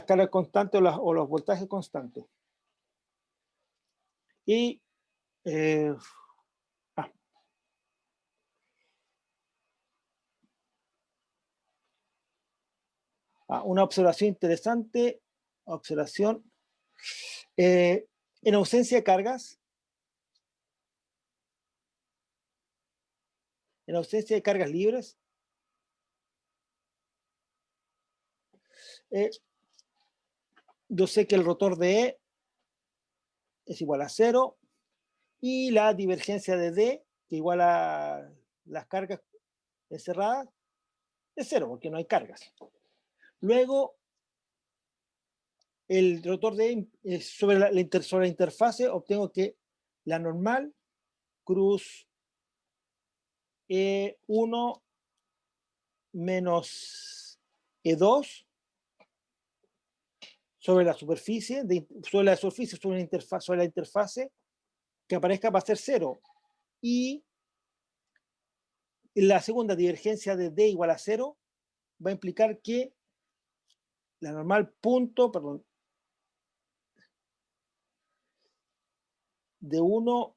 cargas constantes o los voltajes constantes. Y una observación interesante, en ausencia de cargas, libres, yo sé que el rotor de E es igual a 0 y la divergencia de D, que igual a las cargas encerradas, es 0 porque no hay cargas. Luego, el rotor de E, sobre la interfase, obtengo que la normal cruz E1 menos E2 sobre la superficie, sobre la interfase, que aparezca va a ser 0. Y la segunda divergencia de D igual a 0 va a implicar que la normal punto, perdón, de 1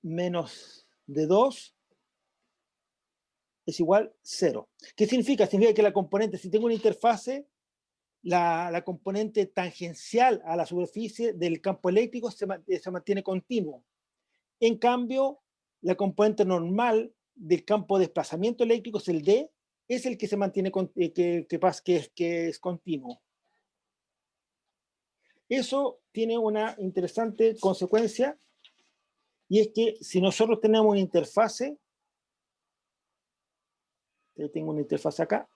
menos de 2 es igual 0. ¿Qué significa? Significa que la componente, si tengo una interfase, la componente tangencial a la superficie del campo eléctrico se mantiene continuo. En cambio, la componente normal del campo de desplazamiento eléctrico es el D, es el que se mantiene, que es continuo. Eso tiene una interesante consecuencia, y es que si nosotros tenemos una interfase, tengo una interfase acá,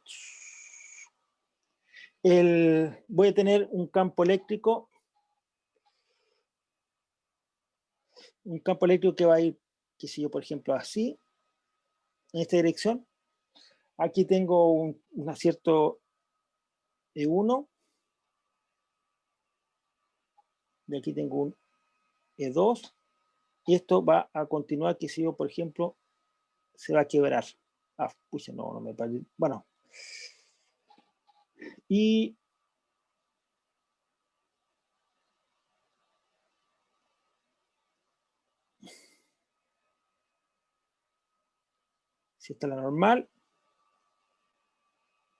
voy a tener un campo eléctrico que va a ir, qué sé yo, por ejemplo, así, en esta dirección. Aquí tengo un acierto E1, de aquí tengo un E2, y esto va a continuar, que si yo, por ejemplo, se va a quebrar. Ah, pucha, no me parece. Bueno. Y si esta es la normal,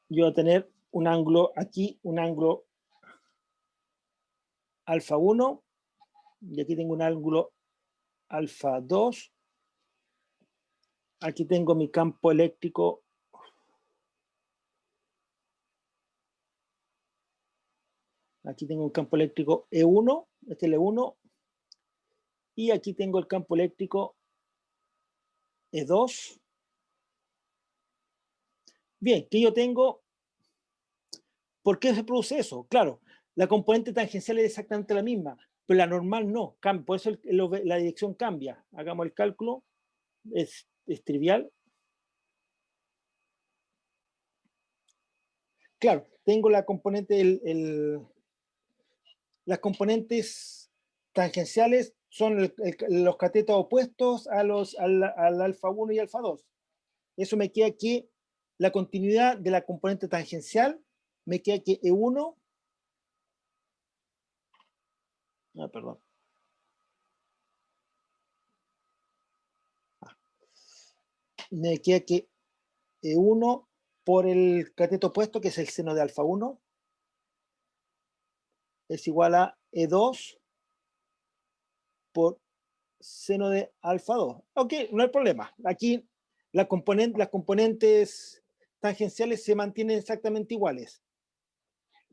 yo voy a tener un ángulo aquí, un ángulo alfa 1, y aquí tengo un ángulo alfa 2. Aquí tengo mi campo eléctrico aquí tengo un campo eléctrico E1, este es el E1, y aquí tengo el campo eléctrico E2. Bien, ¿qué yo tengo? ¿Por qué se produce eso? Claro, la componente tangencial es exactamente la misma, pero la normal no, cambia, por eso la dirección cambia. Hagamos el cálculo, es trivial. Claro, tengo la componente, las componentes tangenciales son los catetos opuestos al alfa 1 y alfa 2. Eso me queda que la continuidad de la componente tangencial me queda que E1, perdón. Me queda que E1 por el cateto opuesto, que es el seno de alfa 1, es igual a E2 por seno de alfa 2. Ok, no hay problema. Aquí las componentes tangenciales se mantienen exactamente iguales,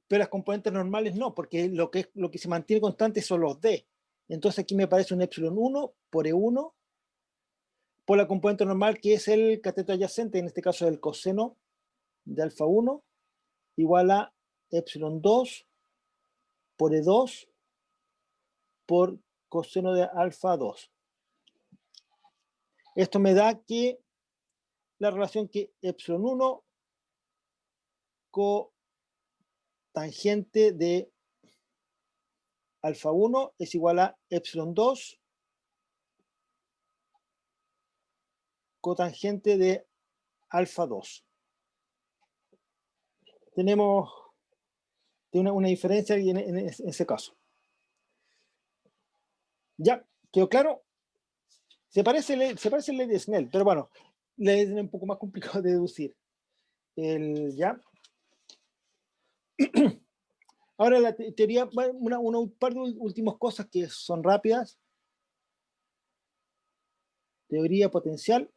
pero las componentes normales no, porque lo que se mantiene constante son los D. Entonces aquí me aparece un epsilon 1 por E1 por la componente normal, que es el cateto adyacente, en este caso el coseno de alfa 1, igual a epsilon 2 por E2 por coseno de alfa 2. Esto me da que la relación que epsilon 1 cotangente de alfa 1 es igual a epsilon 2 cotangente de alfa 2. Tenemos una diferencia en ese caso. ¿Ya? ¿Quedó claro? Se parece el ley de Snell, pero bueno, le es un poco más complicado de deducir. ¿Ya? Ahora la teoría, un par de últimas cosas que son rápidas. Teoría potencial.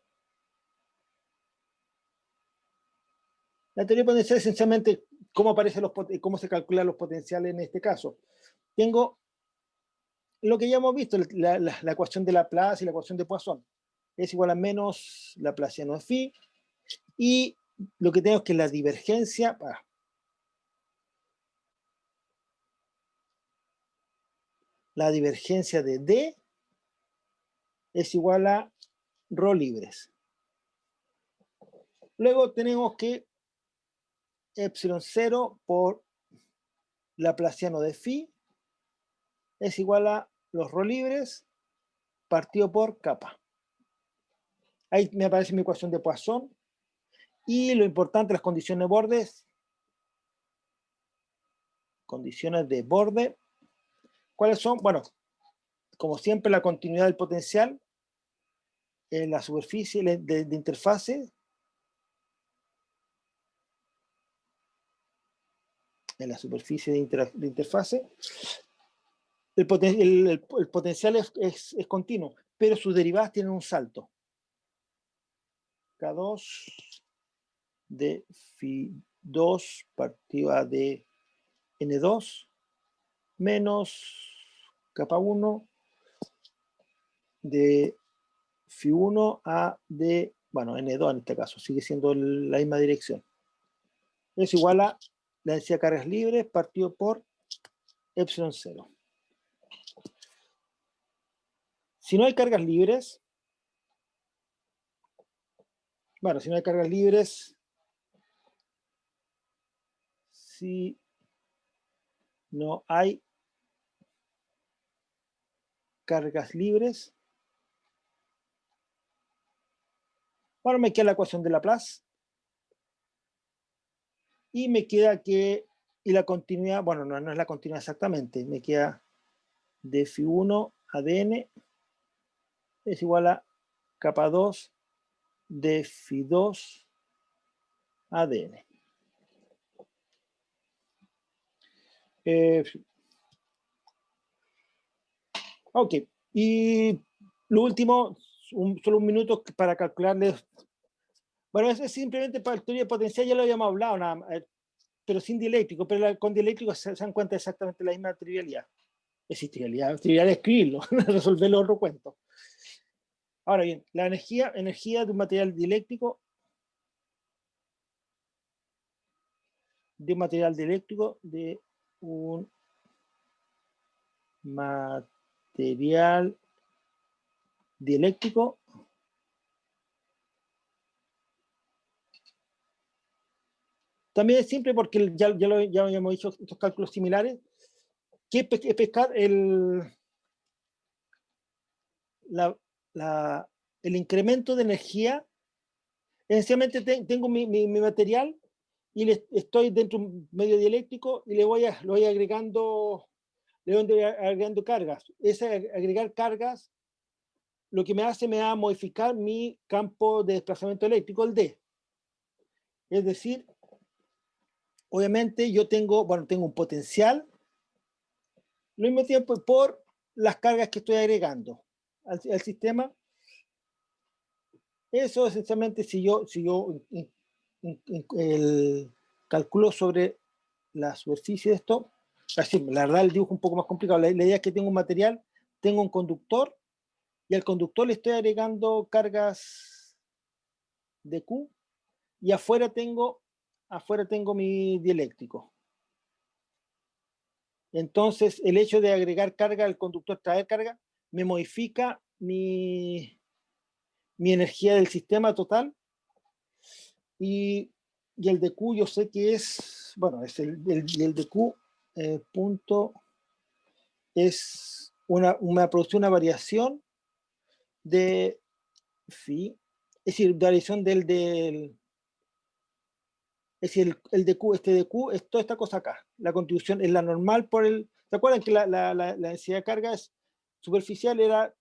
La teoría potencial es esencialmente cómo se calculan los potenciales en este caso. Tengo lo que ya hemos visto, la ecuación de Laplace y la ecuación de Poisson. Es igual a menos Laplaciano de phi. Y lo que tengo es que la divergencia, de D es igual a ρ libres. Luego tenemos que epsilon 0 por Laplaciano de phi es igual a los ρ libres partido por kappa. Ahí me aparece mi ecuación de Poisson. Y lo importante, las condiciones de bordes. condiciones de borde. ¿Cuáles son? Bueno, como siempre, la continuidad del potencial en la superficie de interfase, en la superficie de interfase. El potencial es continuo, pero sus derivadas tienen un salto. K2 de Φ2 partido de N2 menos K1 de Φ1 a de, bueno, N2 en este caso, sigue siendo la misma dirección. Es igual a la densidad de cargas libres partido por epsilon 0. Si no hay cargas libres, bueno, si no hay cargas libres, si no hay cargas libres, bueno, me queda la ecuación de Laplace y me queda que, y la continuidad, bueno, no es la continuidad exactamente, me queda de Φ1 a dn es igual a capa 2 de Φ2 a dn. Ok, y lo último, solo un minuto para calcularles. Bueno, es simplemente para el teoría de potencial, ya lo habíamos hablado, nada más, pero sin dieléctrico, pero con dieléctrico se dan cuenta exactamente la misma trivialidad. Es trivialidad es escribirlo, resolver los otros cuentos. Ahora bien, la energía de un material dieléctrico, de un material dieléctrico, también es simple porque ya habíamos dicho estos cálculos similares, que es pescar el incremento de energía. Esencialmente tengo mi material y estoy dentro de un medio dieléctrico y lo voy agregando cargas. Ese agregar cargas lo que me va a modificar mi campo de desplazamiento eléctrico, el D. Es decir, obviamente yo tengo un potencial al mismo tiempo por las cargas que estoy agregando al sistema. Eso esencialmente, si yo calculo sobre la superficie de esto, así, la verdad el dibujo es un poco más complicado. La idea es que tengo un material, tengo un conductor, y al conductor le estoy agregando cargas de Q, y afuera tengo mi dieléctrico. Entonces, el hecho de agregar carga al conductor, traer carga, me modifica mi energía del sistema total, y el de Q yo sé que es, bueno, es el de Q punto es me produce una variación de phi, es decir, variación es decir, el de Q, este de Q es toda esta cosa acá. La contribución es la normal por ¿se acuerdan que la densidad de carga superficial era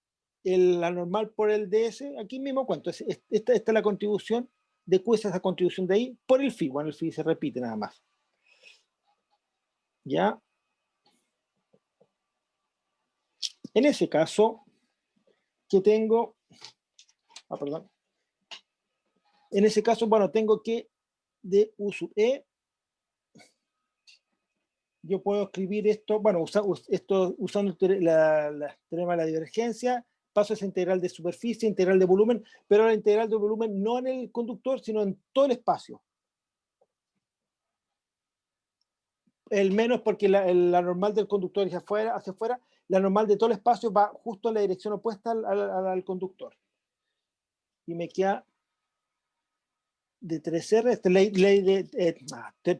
la normal por el ds? Aquí mismo cuento, esta es la contribución de Q, es esa contribución de ahí, por el phi. Bueno, el phi se repite nada más. ¿Ya? En ese caso, que tengo, perdón. En ese caso, bueno, tengo que de U sub E, yo puedo escribir esto, bueno, usando el teorema de la divergencia, paso esa integral de superficie, integral de volumen, pero la integral de volumen no en el conductor, sino en todo el espacio. El menos porque la normal del conductor hacia afuera, la normal de todo el espacio va justo en la dirección opuesta al conductor. Y me queda de 3R, esta ley de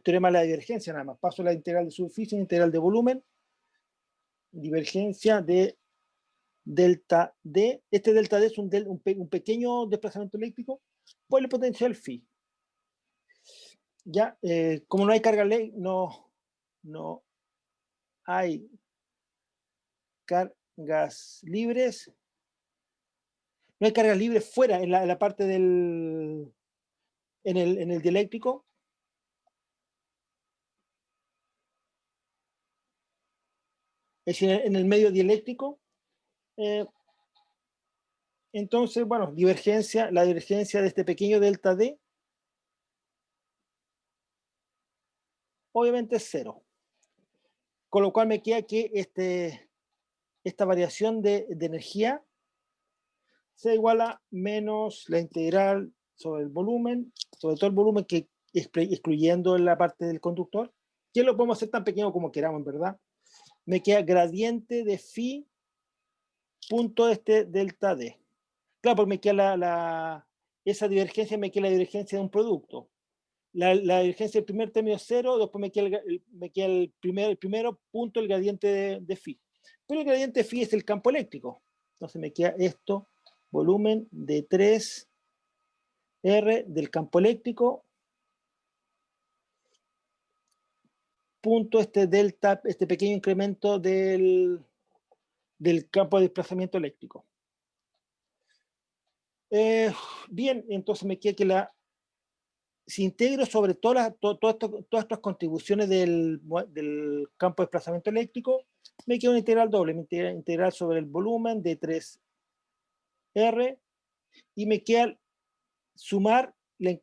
teorema de la divergencia nada más. Paso la integral de superficie, integral de volumen, divergencia de delta D. Este delta D es un pequeño desplazamiento eléctrico por el potencial phi. Ya, como no hay carga ley, no hay cargas libres. No hay cargas libres fuera, en la parte del... en el dieléctrico. Es decir, en el medio dieléctrico. Entonces, bueno, la divergencia de este pequeño delta D, obviamente es cero. Con lo cual me queda que esta variación de energía se iguala menos la integral sobre el volumen, sobre todo el volumen que excluyendo la parte del conductor, que lo podemos hacer tan pequeño como queramos, ¿verdad? Me queda gradiente de phi punto delta D. Claro, porque me queda esa divergencia, me queda la divergencia de un producto. La divergencia del primer término es cero, después me queda el primero punto, el gradiente de phi. Pero el gradiente de phi es el campo eléctrico. Entonces me queda esto, volumen de 3R del campo eléctrico, punto delta, este pequeño incremento del campo de desplazamiento eléctrico. Bien, entonces me queda que si integro sobre todas estas contribuciones del campo de desplazamiento eléctrico, me queda una integral doble, me integral sobre el volumen de 3R, y me queda sumar el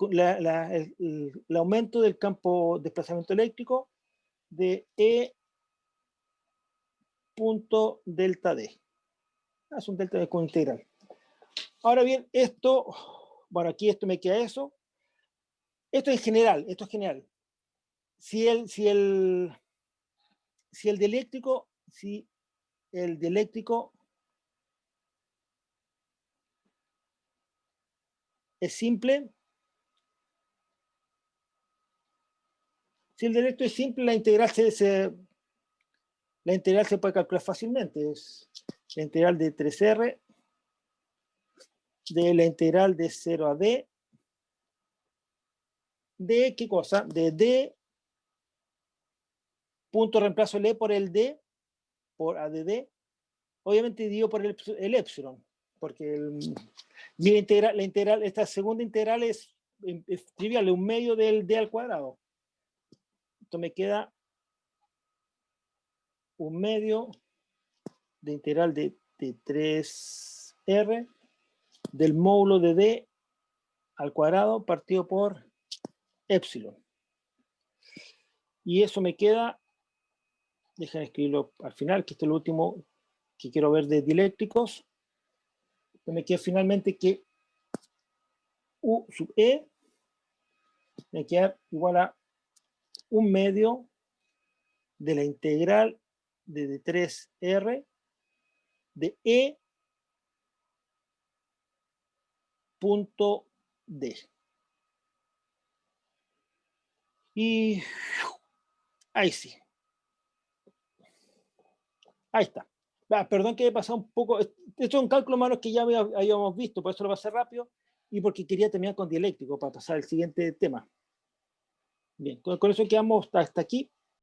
aumento del campo de desplazamiento eléctrico de E punto delta D. Es un delta D con integral. Ahora bien, bueno, aquí esto me queda eso. Esto es general, esto es general. Si el dieléctrico es simple, la integral se puede calcular fácilmente. Es la integral de 3R de la integral de 0 a D. ¿De qué cosa? De D, punto reemplazo el E por el D, por ADD, obviamente dividido por el epsilon, porque esta segunda integral es trivial, es un medio del D al cuadrado. Esto me queda un medio de integral de 3R del módulo de D al cuadrado partido por epsilon. Y eso me queda, dejen escribirlo al final, que esto es lo último que quiero ver de dieléctricos. Me queda finalmente que U sub E me queda igual a un medio de la integral de 3R de E punto D. Y ahí sí. Ahí está. Perdón que he pasado un poco. Estos son cálculos malos que ya habíamos visto, por eso lo pasé rápido y porque quería terminar con dieléctrico para pasar al siguiente tema. Bien, con eso quedamos hasta aquí.